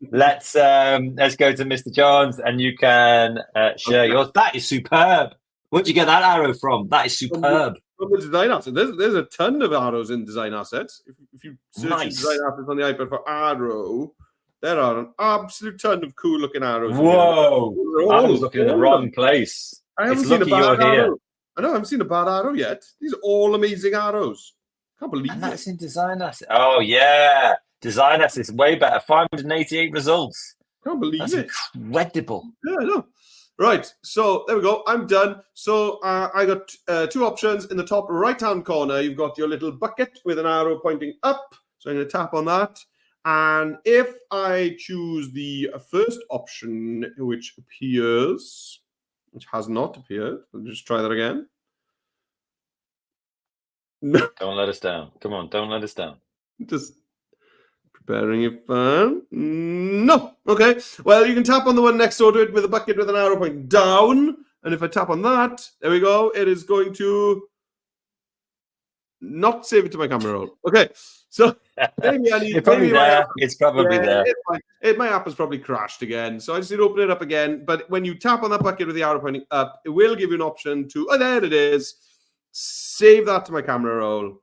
let's go to Mr. Jones, and you can share yours. That is superb. Where'd you get that arrow from? That is superb. From the design assets. There's a ton of arrows in design assets. If you search design assets on the iPad for arrow, there are an absolute ton of cool looking arrows. Whoa! I was looking in the wrong place. I haven't seen a bad arrow. I know I haven't seen a bad arrow yet. These are all amazing arrows. Can't believe and that's in design assets. Oh yeah, design assets way better. 588 results. Can't believe that's it. Incredible. Yeah, I know. Right, so there we go. I'm done. So I got two options in the top right-hand corner. You've got your little bucket with an arrow pointing up. So I'm going to tap on that. And if I choose the first option, which appears, which has not appeared, let's just try that again. No. Don't let us down. Come on, don't let us down. Just preparing it fun. No. Okay. Well, you can tap on the one next door to it with a bucket with an arrow pointing down. And if I tap on that, there we go. It is going to not save it to my camera roll. Okay. So maybe I need. It's probably there. It's probably there. My app has probably crashed again. So I just need to open it up again. But when you tap on that bucket with the arrow pointing up, it will give you an option to. Oh, there it is. Save that to my camera roll.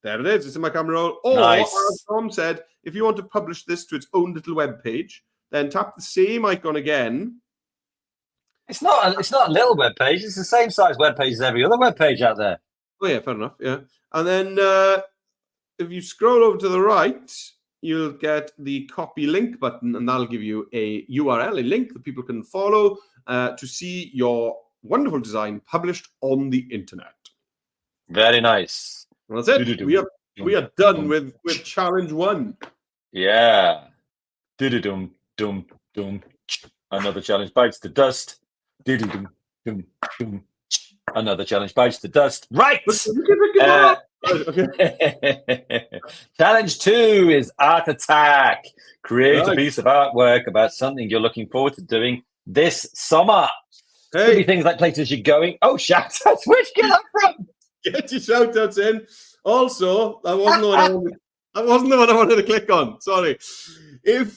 There it is. It's in my camera roll. Or, as Tom said, if you want to publish this to its own little web page, then tap the same icon again. It's not a little web page. It's the same size web page as every other web page out there. Oh yeah, fair enough. Yeah, and then if you scroll over to the right, you'll get the copy link button, and that'll give you a URL, a link that people can follow to see your wonderful design published on the internet. Very nice. Well, that's it. We are done with challenge 1. Yeah. Dum dum dum. Another challenge bites the dust. Dum dum dum. Another challenge bites the dust. Right. Challenge 2 is art attack. Create a piece of artwork about something you're looking forward to doing this summer. Could be things like places you're going. Oh, shout outs. Where'd you get that from? Get your shout outs in. Also, that wasn't the one I wanted to click on. Sorry. If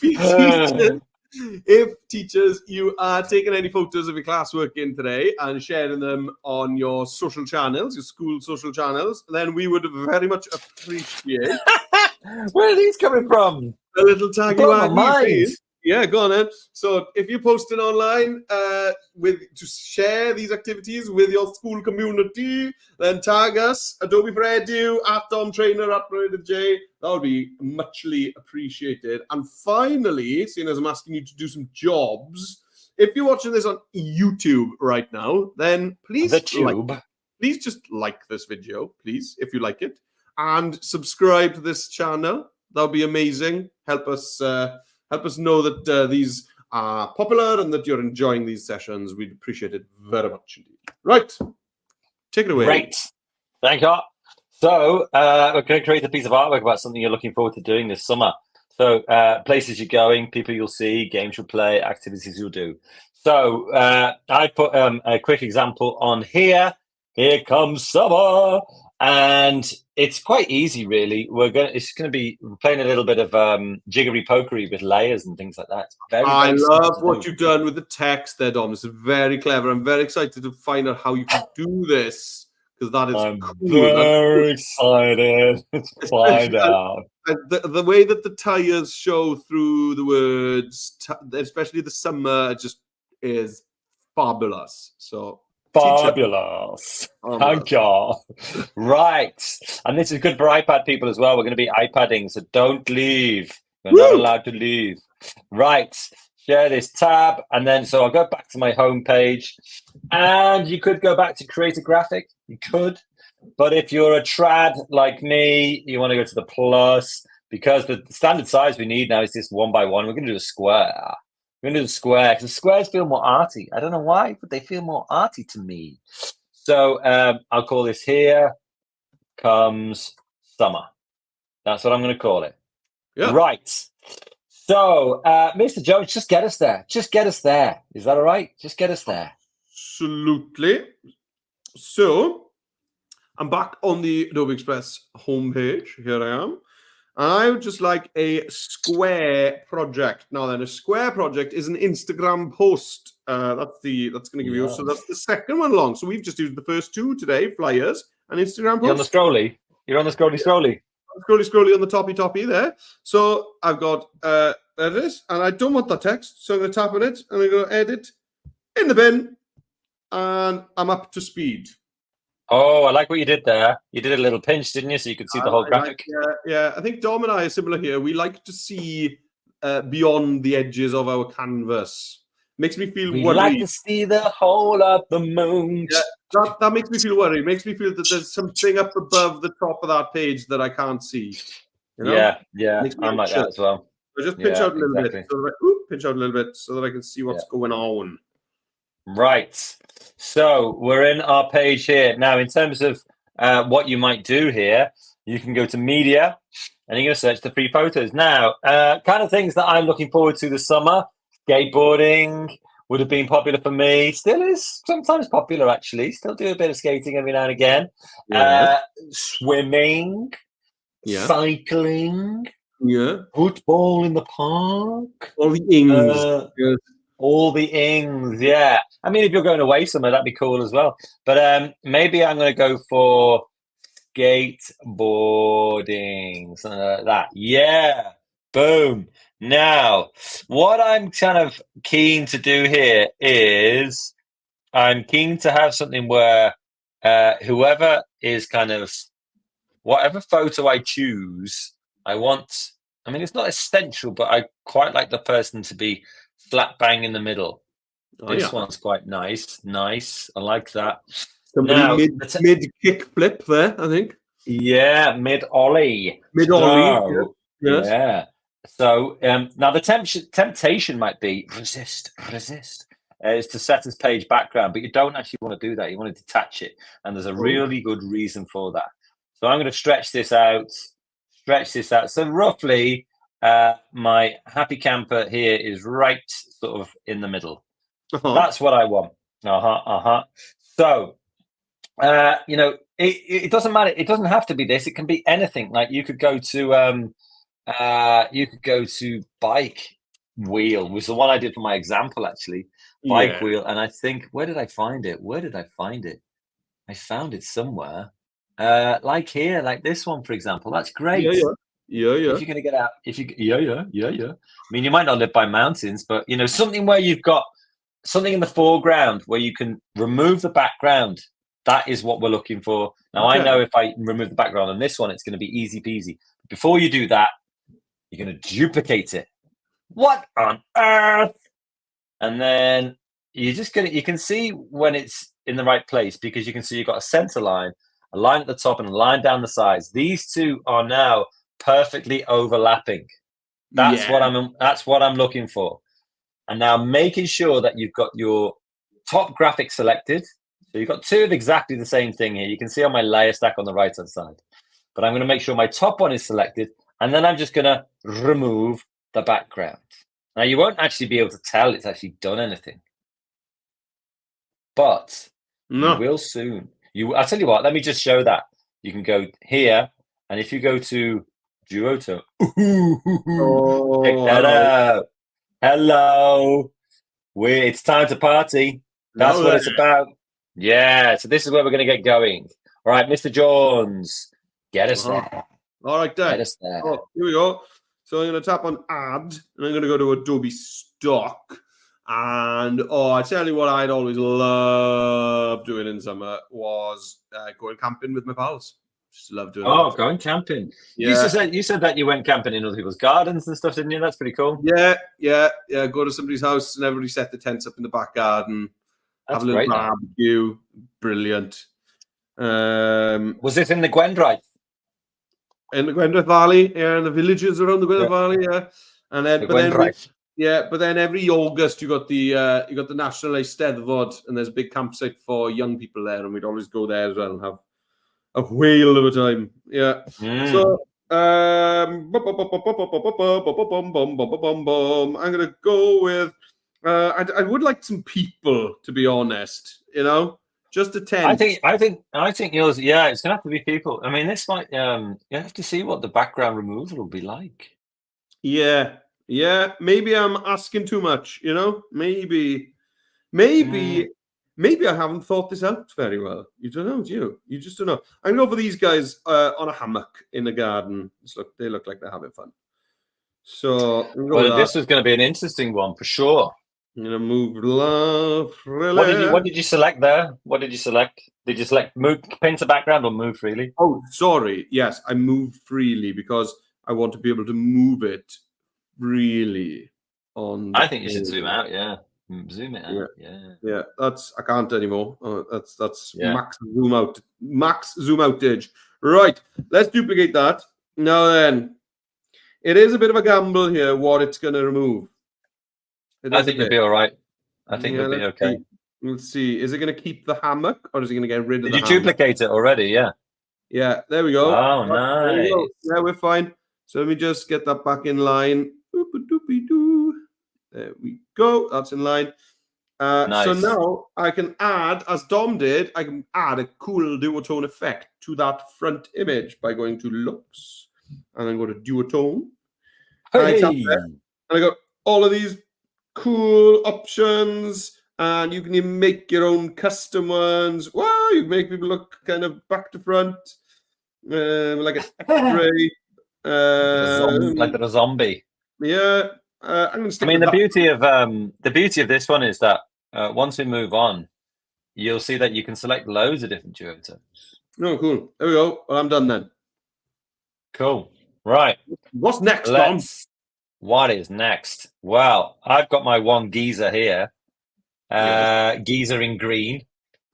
teachers, you are taking any photos of your classwork in today and sharing them on your social channels, your school social channels, then we would very much appreciate. Where are these coming from? A little taggy. Yeah, go on then. So if you're posting online to share these activities with your school community, then tag us, Adobe for Edu, @DomTrainer, @BradenJ. That would be muchly appreciated. And finally, seeing as I'm asking you to do some jobs, if you're watching this on YouTube right now, then please just like this video, please, if you like it, and subscribe to this channel. That would be amazing. Help us know that these are popular and that you're enjoying these sessions. We'd appreciate it very much indeed. Right. Take it away. Great. Thank you. So we're going to create a piece of artwork about something you're looking forward to doing this summer. So places you're going, people you'll see, games you'll play, activities you'll do. So I put a quick example on here. Here comes summer. And it's quite easy, really. It's going to be playing a little bit of jiggery pokery with layers and things like that. I love what you've done with the text there, Dom. It's very clever. I'm very excited to find out how you can do this, because that is cool. Very excited to find out. The way that the tires show through the words, especially the summer, just is fabulous. So. Fabulous. Thank you. Right. And this is good for iPad people as well. We're going to be iPadding, so don't leave. You're not allowed to leave. Right. Share this tab. And then, so I'll go back to my home page. And you could go back to Create a Graphic. You could. But if you're a trad like me, you want to go to the plus, because the standard size we need now is this 1 by 1. We're going to do a square. We're going to do the square, because the squares feel more arty. I don't know why, but they feel more arty to me. So I'll call this Here Comes Summer. That's what I'm going to call it. Yeah. Right. So, Mr. Jones, just get us there. Just get us there. Is that all right? Just get us there. Absolutely. So, I'm back on the Adobe Express homepage. Here I am. I would just like a square project. Now then, a square project is an Instagram post. That's going to give you. So that's the second one along. So we've just used the first two today, flyers, an Instagram You're on the post. scrolly. You're on the scrolly. Scrolly on the toppy there. So I've got there it is, and I don't want that text, so I'm going to tap on it and I'm going to edit in the bin, and I'm up to speed. Oh, I like what you did there. You did a little pinch, didn't you? So you could see the whole graphic. Yeah. I think Dom and I are similar here. We like to see beyond the edges of our canvas. Makes me feel We worried. like to see the whole of the moon. Yeah, that makes me feel worried. It makes me feel that there's something up above the top of that page that I can't see. You know? Yeah. I'm like that as well. So just pinch out a little bit. So pinch out a little bit so that I can see what's going on. Right. So we're in our page here. Now, in terms of what you might do here, you can go to media and you're going to search the free photos. Now, kind of things that I'm looking forward to this summer. Skateboarding would have been popular for me. Still is sometimes popular, actually. Still do a bit of skating every now and again. Swimming. Cycling. Football in the park. All the ings. All the ings, yeah. I mean, if you're going away somewhere, that'd be cool as well. But maybe I'm going to go for skateboarding, something like that. Yeah, boom. Now, what I'm kind of keen to do here is I'm keen to have something where whoever is kind of, whatever photo I choose, I mean, it's not essential, but I quite like the person to be flat bang in the middle. This one's quite nice. I like that. Somebody mid kick flip there, I think. Yeah, mid ollie. Yeah. So now the temptation might be resist, is to set as page background, but you don't actually want to do that. You want to detach it, and there's a really good reason for that. So I'm going to stretch this out. So roughly, my happy camper here is right sort of in the middle. That's what I want. So, it doesn't matter. It doesn't have to be this. It can be anything. Like you could go to bike wheel, was the one I did for my example, actually. Bike wheel. And I think, where did I find it? I found it somewhere. Like here, like this one, for example. That's great. Yeah. If you're going to get out, I mean, you might not live by mountains, but something where you've got something in the foreground where you can remove the background. That is what we're looking for. Now, I know if I remove the background on this one, it's going to be easy peasy. Before you do that, you're going to duplicate it. What on earth? And then you can see when it's in the right place, because you can see you've got a center line, a line at the top and a line down the sides. These two are now perfectly overlapping. That's what I'm looking for. And now making sure that you've got your top graphic selected. So you've got two of exactly the same thing here. You can see on my layer stack on the right hand side. But I'm going to make sure my top one is selected, and then I'm just going to remove the background. Now you won't actually be able to tell it's actually done anything, but you will soon. I'll tell you what, let me just show that. You can go here, and if you go to Duotone, check that out. Hello. It's time to party. That's what it's about. Yeah, so this is where we're going to get going. All right, Mr. Jones, get us there. All right, Dan. Get us there. Oh, here we go. So I'm going to tap on Add, and I'm going to go to Adobe Stock. And, I tell you what I'd always love doing in summer was going camping with my pals. Just love doing that. Going camping. Yeah. You said that you went camping in other people's gardens and stuff, didn't you? That's pretty cool. Yeah. Go to somebody's house and everybody set the tents up in the back garden. That's have a little great, barbecue. Brilliant. Was it in the Gwendryth? In the Gwendryth Valley, in the villages around the Gwendryth Valley, And then, but then every August you got the National Eisteddfod, and there's a big campsite for young people there, and we'd always go there as well and have a whale of a time. Yeah. So I'm gonna go with I would like some people, to be honest, just a tent. I think yours, it's gonna have to be people. I mean, this might you have to see what the background removal will be like. Yeah, maybe I'm asking too much, maybe maybe I haven't thought this out very well. You don't know, do you? You just don't know. I'm going to go for these guys on a hammock in the garden. They look like they're having fun. So well, this was going to be an interesting one for sure. I'm going to move love. What did you select there? What did you select? Did you select move, paint the background, or move freely? Oh, sorry. Yes, I moved freely because I want to be able to move it freely on. I think you should zoom out. Yeah, zoom it out. Yeah. That's I can't anymore. That's max zoom out. Max zoom outage. Right. Let's duplicate that. Now then, it is a bit of a gamble here. What it's going to remove. I think you'll be all right. I think you'll be okay. Let's see. Is it going to keep the hammock, or is it going to get rid of the hammock? Did you duplicate it already? Yeah. Yeah, there we go. Oh, nice. Yeah, we're fine. So let me just get that back in line. There we go. That's in line. Nice. So now I can add, as Dom did, I can add a cool duotone effect to that front image by going to Looks and then go to Duotone. Hey. And I got all of these cool options, and you can even make your own custom ones. Wow, you can make people look kind of back to front, like an X-ray, like a zombie. Yeah, I'm gonna stick. I mean, the beauty of this one is that once we move on, you'll see that you can select loads of different duotones. Oh, cool. There we go. Well, I'm done then. Cool. Right. What's next, Dom? What is next? Well, I've got my one geezer here. Geezer in green.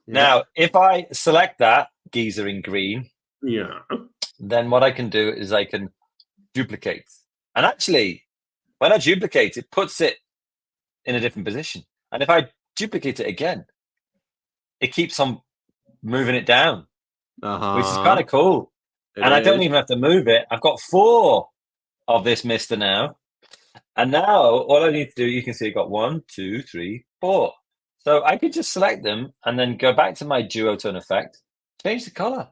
Yeah. Now, if I select that geezer in green, then what I can do is I can duplicate. And actually, when I duplicate, it puts it in a different position. And if I duplicate it again, it keeps on moving it down, which is kind of cool. I don't even have to move it. I've got 4 of this mister now. And now all I need to do, you can see I've got 1, 2, 3, 4. So I could just select them and then go back to my duotone effect, change the color,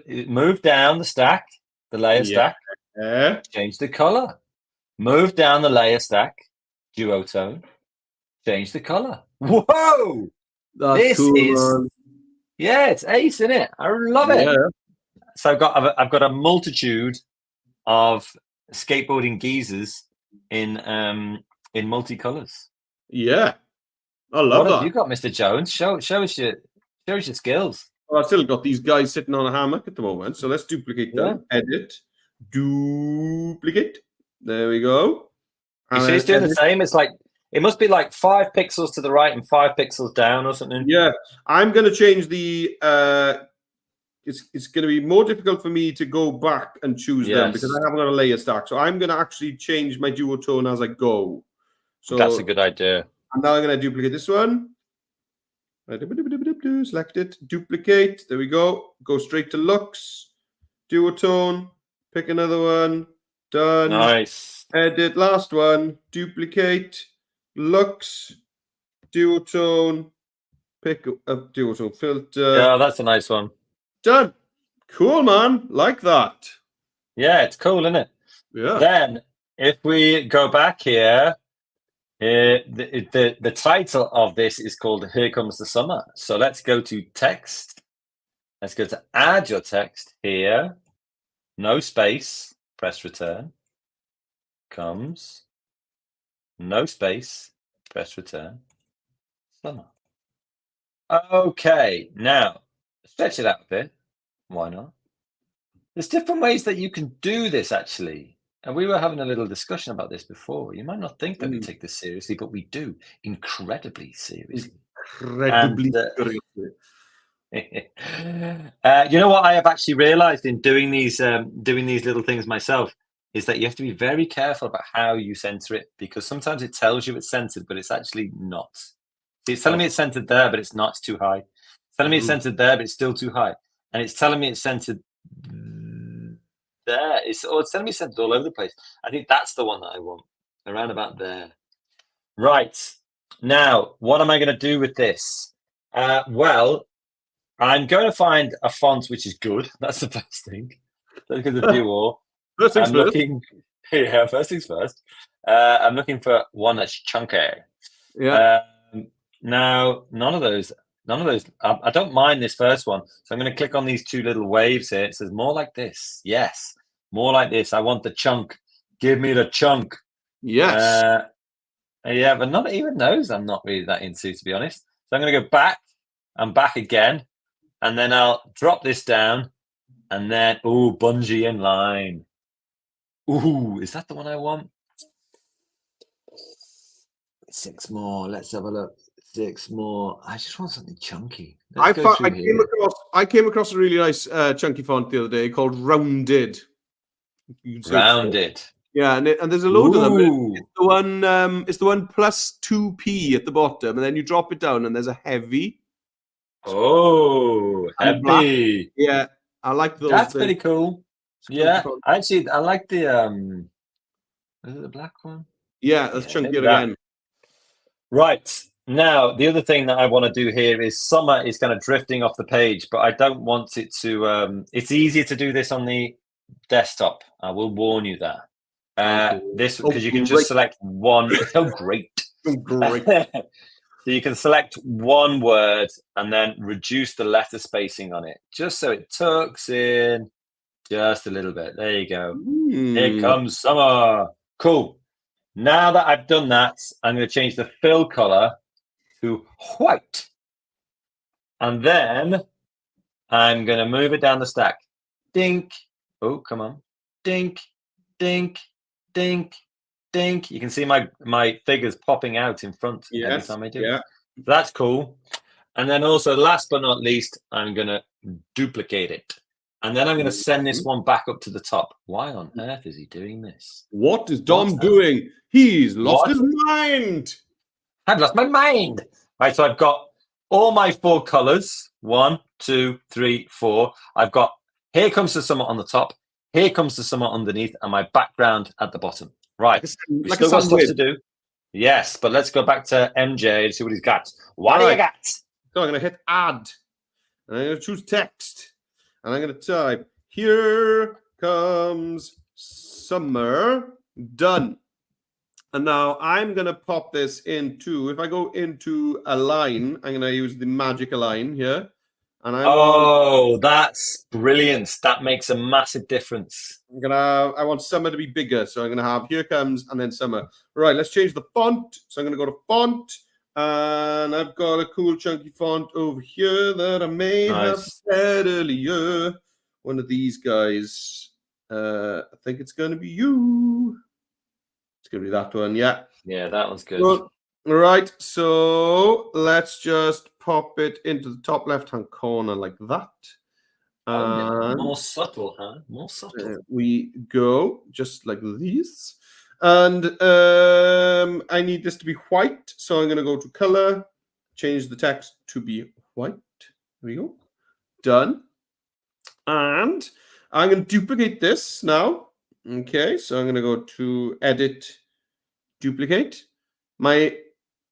move down the stack, the layer stack, change the color, move down the layer stack, duotone, change the color. Whoa! That's cool. It's ace, isn't it? I love it. Yeah. So I've got a multitude of skateboarding geezers in multicolors. Yeah, I love that. What have you got, Mr. Jones? Show us your skills. Well, I've still got these guys sitting on a hammock at the moment, so let's duplicate them. Edit, duplicate. There we go. You see, it's doing the same. It's like it must be like 5 pixels to the right and 5 pixels down or something. Yeah, I'm going to change the. It's going to be more difficult for me to go back and choose them because I haven't got a layer stack. So I'm going to actually change my duotone as I go. So that's a good idea. And now I'm going to duplicate this one. Select it, duplicate. There we go. Go straight to Looks, duotone. Pick another one. Done. Nice. Edit. Last one. Duplicate. Looks, duotone. Pick a duotone filter. Yeah, that's a nice one. Done. Cool, man. Like that. Yeah, it's cool, isn't it? Yeah. Then, if we go back here, the title of this is called Here Comes the Summer. So let's go to text. Let's go to add your text here. No space. Press return. Comes. No space. Press return. Summer. Okay. Now, stretch it out a bit. Why not? There's different ways that you can do this, actually. And we were having a little discussion about this before. You might not think that we take this seriously, but we do incredibly seriously. Incredibly seriously. You know what I have actually realized in doing these little things myself is that you have to be very careful about how you center it, because sometimes it tells you it's centered, but it's actually not. See, it's telling me it's centered there, but it's not. It's too high. It's telling me it's centered there, but it's still too high. And it's telling me it's centered there. It's telling me it's centered all over the place. I think that's the one that I want, around about there. Right. Now, what am I going to do with this? Well, I'm going to find a font which is good. That's the first thing. Look at the view all. First things first. First things first. I'm looking for one that's chunky. Yeah. Now, none of those. I don't mind this first one. So I'm going to click on these two little waves here. It says more like this. Yes, more like this. I want the chunk. Give me the chunk. Yes. Yeah, but not even those I'm not really that into, to be honest. So I'm going to go back and back again. And then I'll drop this down. And then, ooh, bungee in line. Ooh, is that the one I want? 6 more. Let's have a look. 6 more. I just want something chunky. I came across a really nice chunky font the other day called Rounded. Rounded. Yeah, and there's a load of them. It's the one plus 2p at the bottom, and then you drop it down, and there's a heavy. Oh, heavy. Yeah, I like those. That's pretty cool. Yeah, actually, I like the is it the black one? Yeah, that's chunkier again. Right. Now, the other thing that I want to do here is summer is kind of drifting off the page, but I don't want it to it's easier to do this on the desktop. I will warn you that. This because you can just select one. Oh, great. Great. So you can select one word and then reduce the letter spacing on it, just so it tucks in just a little bit. There you go. Here comes summer. Cool. Now that I've done that, I'm going to change the fill color to white. And then I'm going to move it down the stack. Dink. Oh, come on. Dink, dink, dink, dink. You can see my figures popping out in front every time I do it. That's cool. And then also, last but not least, I'm going to duplicate it. And then I'm going to send this one back up to the top. Why on earth is he doing this? What is Dom doing? He's lost his mind. I've lost my mind. Right, so I've got all my 4 colors. 1, 2, 3, 4. I've got here comes the summer on the top. Here comes the summer underneath, and my background at the bottom. Right, we've still got stuff to do. Yes, but let's go back to MJ and see what he's got. What do you got? So I'm going to hit add. And I'm going to choose text. And I'm going to type, here comes summer. Done. And now I'm going to pop this into, if I go into a line, I'm going to use the magic align here. And that's brilliant. That makes a massive difference. I want summer to be bigger. So I'm going to have here comes and then summer. Right, let's change the font. So I'm going to go to font. And I've got a cool chunky font over here that I may have said earlier. One of these guys. I think it's going to be you. It's going to be that one, yeah. Yeah, that one's good. All right, so let's just pop it into the top left-hand corner like that. More subtle, huh? More subtle. There we go, just like this. And I need this to be white, so I'm going to go to color, change the text to be white. There we go. Done. And I'm going to duplicate this now. Okay, so I'm going to go to edit, duplicate. My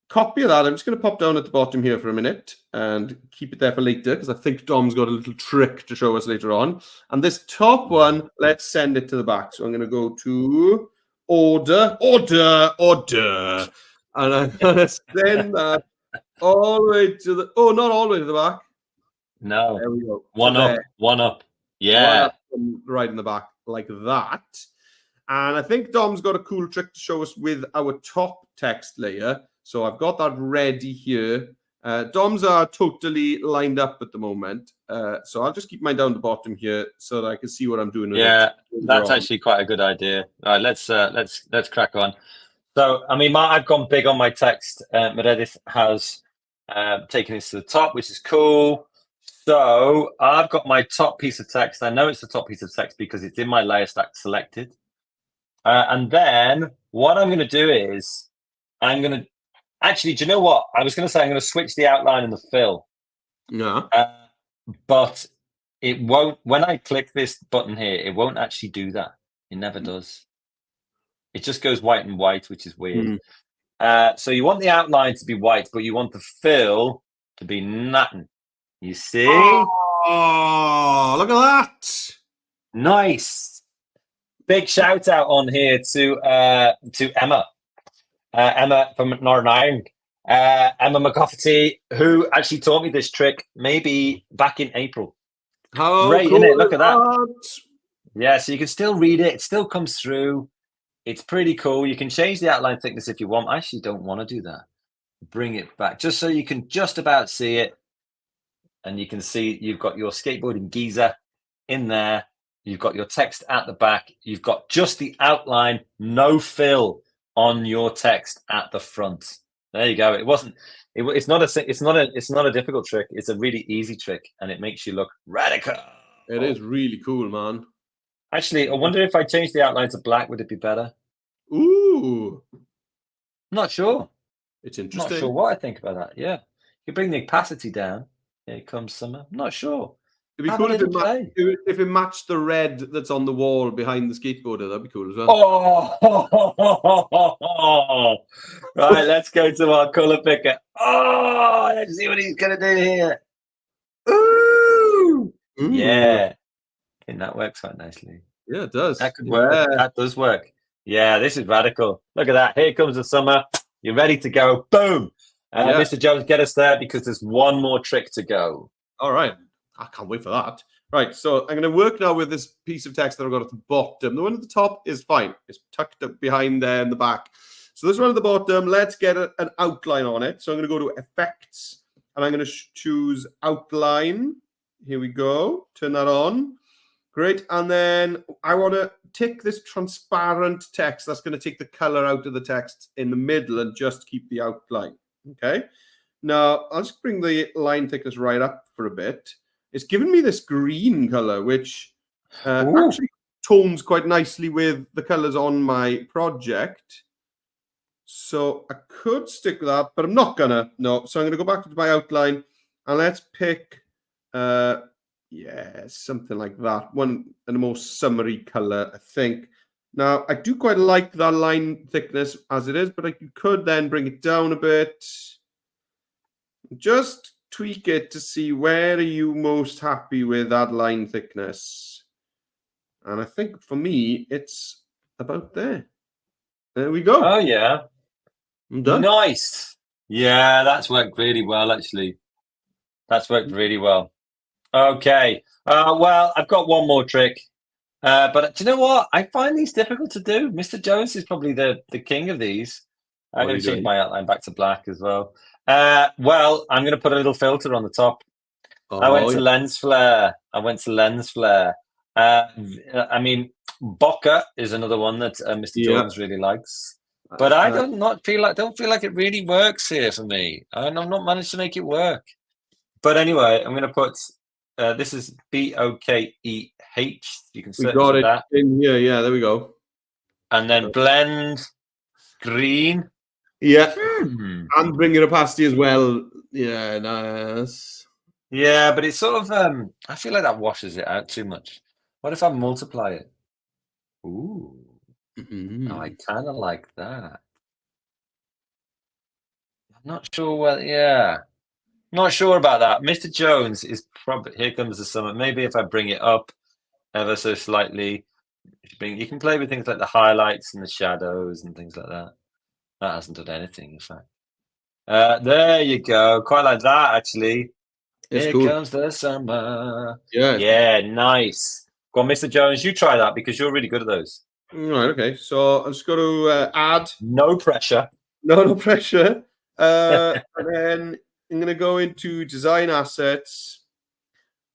copy of that, I'm just going to pop down at the bottom here for a minute and keep it there for later because I think Dom's got a little trick to show us later on. And this top one, let's send it to the back. So I'm going to go to order. And I'm going to send that all the way to the, not all the way to the back. No. There we go. One up. Yeah. One up right in the back like that. And I think Dom's got a cool trick to show us with our top text layer. So I've got that ready here. Dom's are totally lined up at the moment. So I'll just keep mine down the bottom here so that I can see what I'm doing. Yeah, that's actually quite a good idea. All right, let's crack on. So, I mean, I've gone big on my text. Meredith has taken this to the top, which is cool. So I've got my top piece of text. I know it's the top piece of text because it's in my layer stack selected. And then what I'm going to do is I'm going to actually, do you know what? I was going to say I'm going to switch the outline and the fill. Yeah. But it won't, when I click this button here, it won't actually do that. It never does. It just goes white and white, which is weird. So you want the outline to be white, but you want the fill to be nothing. You see? Oh, look at that. Nice. Big shout out on here to Emma. Emma from Northern Ireland. Emma McCofferty, who actually taught me this trick maybe back in April. How Great, cool isn't it? Look at that. that? Yeah, so you can still read it. It still comes through. It's pretty cool. You can change the outline thickness if you want. I actually don't want to do that. Bring it back just so you can just about see it. And you can see you've got your skateboarding geezer in there. You've got your text at the back. You've got just the outline, no fill on your text at the front. There you go. It's not a difficult trick. It's a really easy trick, and it makes you look radical. It is really cool, man. Actually, I wonder if I change the outline to black, would it be better? Ooh, Not sure. it's Not interesting. sure what I think about that. Yeah, you bring the opacity down. Here comes summer. Not sure. It'd be Have cool a if it, little play. if it matched the red that's on the wall behind the skateboarder. That'd be cool as well. Oh, right. Let's go to our color picker. Oh, let's see what he's gonna do here. Ooh, Ooh. yeah. I think that works quite nicely. Yeah, it does. That could work. That does work. Yeah, this is radical. Look at that. Here comes the summer. You're ready to go. Boom. Yeah. Mr. Jones, get us there because there's one more trick to go. All right. I can't wait for that. Right, so I'm going to work now with this piece of text that I've got at the bottom. The one at the top is fine. It's tucked up behind there in the back. So this one at the bottom, let's get an outline on it. So I'm going to go to Effects, and I'm going to choose Outline. Here we go. Turn that on. Great. And then I want to tick this transparent text. That's going to take the color out of the text in the middle and just keep the outline. Okay. Now, I'll just bring the line thickness right up for a bit. It's given me this green color, which actually tones quite nicely with the colors on my project. So I could stick with that, but I'm not gonna. No, so I'm gonna go back to my outline and let's pick, yeah, something like that. One in a more summery color, I think. Now I do quite like that line thickness as it is, but I could then bring it down a bit. Just tweak it to see where are you most happy with that line thickness. And I think for me, it's about there. There we go. Oh, yeah. I'm done. Nice. Yeah, that's worked really well, actually. That's worked really well. Okay. Well, I've got one more trick. But do you know what? I find these difficult to do. Mr. Jones is probably the king of these. I'm going to change my outline back to black as well. Well, I'm going to put a little filter on the top. I went to lens flare. I mean, bokeh is another one that Mr. Jones really likes. But I don't feel like it really works here for me. And I've not managed to make it work. But anyway, I'm going to put this is BOKEH. You can search for that. In here. Yeah, there we go. And then blend green. Yeah, and bring your opacity as well. Yeah, nice. Yeah, but it's sort of I feel like that washes it out too much. What if I multiply it? Ooh, I kind of like that. I'm not sure. Well, yeah, not sure about that. Mr. Jones is probably here comes the summer. Maybe if I bring it up ever so slightly, you can play with things like the highlights and the shadows and things like that. That hasn't done anything, in fact. There you go. Quite like that, actually. Here comes the summer. Yeah, nice. Go on, Mr. Jones, you try that because you're really good at those. All right, okay. So I'm just going to add. No pressure. No pressure. And then I'm going to go into design assets.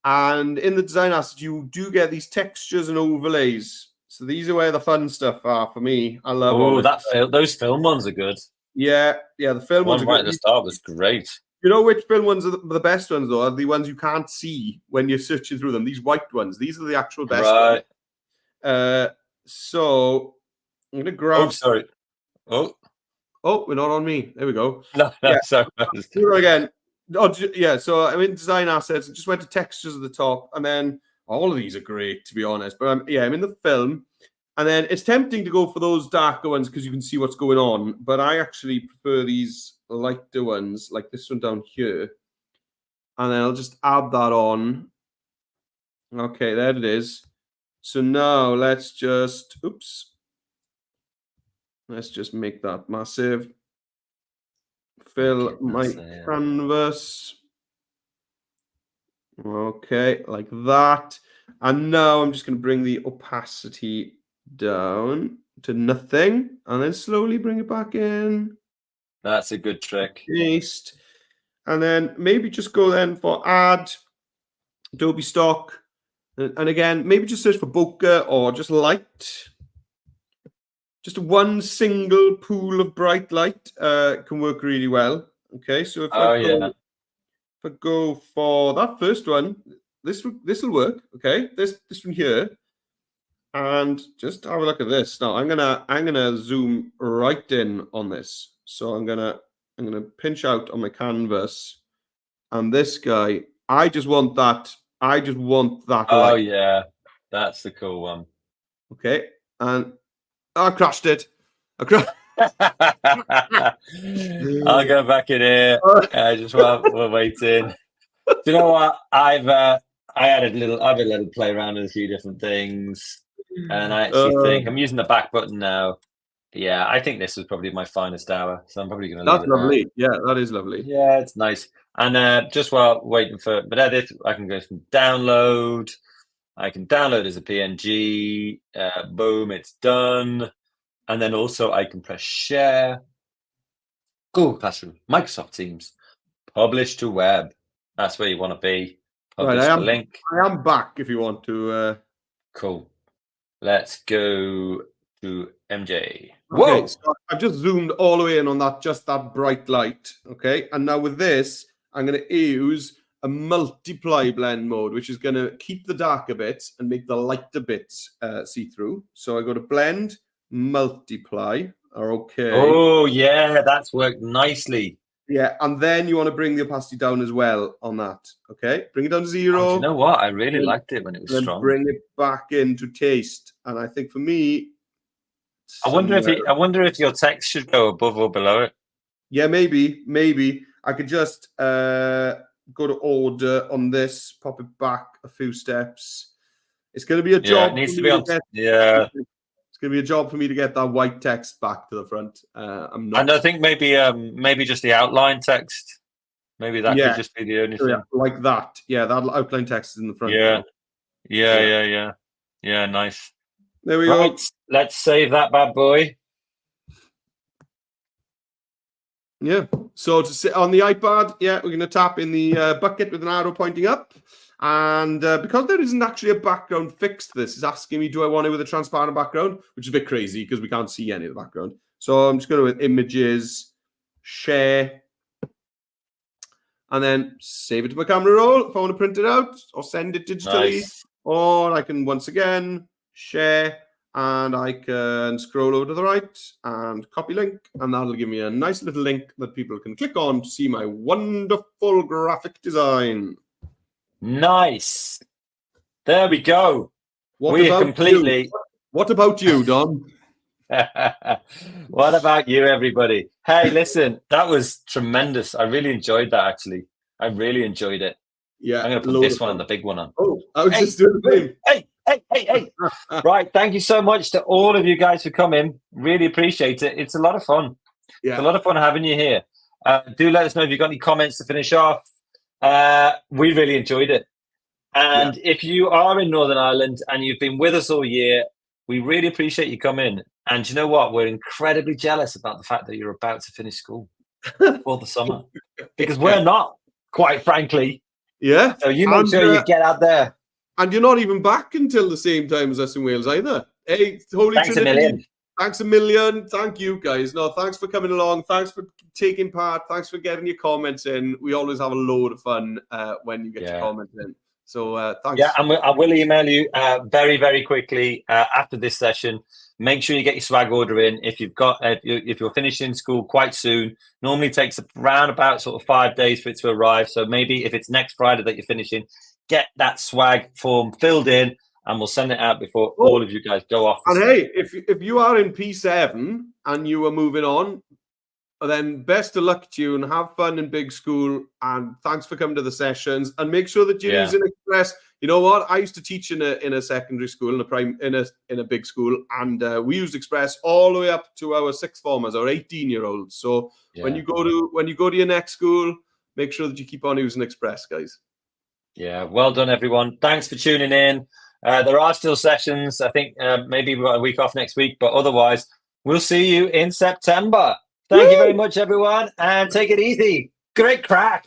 And in the design assets, you do get these textures and overlays. So these are where the fun stuff are for me. I love all those film ones are good. Yeah, the film ones are right good. At the start was great. You know which film ones are the best ones, though? Are the ones you can't see when you're searching through them. These white ones. These are the actual best ones. So I'm going to grab... Oh, sorry. Oh, we're not on me. There we go. No, sorry. Do it again. Yeah, so I'm in design assets. I just went to textures at the top. And then all of these are great, to be honest. But I'm in the film. And then it's tempting to go for those darker ones because you can see what's going on. But I actually prefer these lighter ones, like this one down here. And then I'll just add that on. Okay, there it is. So now let's just, let's just make that massive. fill my canvas. Okay, like that. And now I'm just going to bring the opacity down to nothing and then slowly bring it back in. That's a good trick. Paste. And then maybe just go then for add Adobe stock. And again, maybe just search for bokeh or just light. Just one single pool of bright light can work really well. Okay, so if I go for that first one, this will work. Okay, this one here, and just have a look at this. Now I'm gonna zoom right in on this. So I'm gonna pinch out on my canvas, and this guy, I just want that Oh light. yeah, that's the cool one. Okay, and I crashed it. I'll go back in here. Just while we're waiting. Do you know what? I've had a little play around with a few different things, and I actually think I'm using the back button now. Yeah, I think this was probably my finest hour, so I'm probably going to leave it. That's lovely. Yeah, that is lovely. Yeah, it's nice. And just while waiting for edit, I can go from download. I can download as a PNG. Boom, it's done. And then also I can press share. Google Classroom, Microsoft Teams, publish to web. That's where you want to be. Publish the link. I am back if you want to. Cool. Let's go to MJ. Okay, Whoa! so I've just zoomed all the way in on that bright light. Okay, and now with this, I'm going to use a multiply blend mode, which is going to keep the darker bits and make the lighter bits see through. So I go to blend, multiply. Okay. Oh yeah, that's worked nicely. Yeah, and then you want to bring the opacity down as well on that. Okay, bring it down to 0. Oh, you know what? I really liked it when it was strong. Bring it back into taste, and I think for me, I wonder if your text should go above or below it. Yeah, maybe I could just go to order on this, pop it back a few steps. It's going to be a job. It needs to be on. Yeah. It's going to be a job for me to get that white text back to the front. I'm not. And I think maybe just the outline text. Maybe that could just be the only thing. Like that. Yeah, that outline text is in the front. Yeah. Nice. There we go. Let's save that bad boy. Yeah. So to sit on the iPad, we're going to tap in the bucket with an arrow pointing up. And because there isn't actually a background fixed to this, it's asking me, do I want it with a transparent background? Which is a bit crazy because we can't see any of the background. So I'm just going to with images, share, and then save it to my camera roll if I want to print it out or send it digitally. Nice. Or I can once again share, and I can scroll over to the right and copy link, and that'll give me a nice little link that people can click on to see my wonderful graphic design. Nice. There we go. What about you, Don? What about you, everybody? Hey, listen, that was tremendous. I really enjoyed that, actually. I really enjoyed it. Yeah. I'm going to put this one and the big one on. Oh, I was just doing the same. Hey. Right. Thank you so much to all of you guys for coming. Really appreciate it. It's a lot of fun. Yeah. It's a lot of fun having you here. Do let us know if you've got any comments to finish off. We really enjoyed it. And if you are in Northern Ireland and you've been with us all year, we really appreciate you coming. And you know what? We're incredibly jealous about the fact that you're about to finish school for the summer. Because we're not, quite frankly. Yeah. So you make sure you get out there. And you're not even back until the same time as us in Wales either. Hey, Holy Thanks Trinity. A million. Thanks a million. Thank you, guys. No, thanks for coming along. Thanks for taking part. Thanks for getting your comments in. We always have a load of fun when you get your comments in. So thanks. Yeah, and I will email you very, very quickly after this session. Make sure you get your swag order in. If you're finishing school quite soon, normally takes around about sort of 5 days for it to arrive. So maybe if it's next Friday that you're finishing, get that swag form filled in, and we'll send it out before all of you guys go off. And hey, if you are in P7 and you are moving on, then best of luck to you and have fun in big school. And thanks for coming to the sessions. And make sure that you're using Express. You know what? I used to teach in a secondary school, in a big school, and we used Express all the way up to our sixth formers, our 18-year-olds. So when you go to your next school, make sure that you keep on using Express, guys. Yeah, well done, everyone. Thanks for tuning in. There are still sessions. I think maybe we've got a week off next week, but otherwise, we'll see you in September. Thank you very much, everyone, and take it easy. Great crack.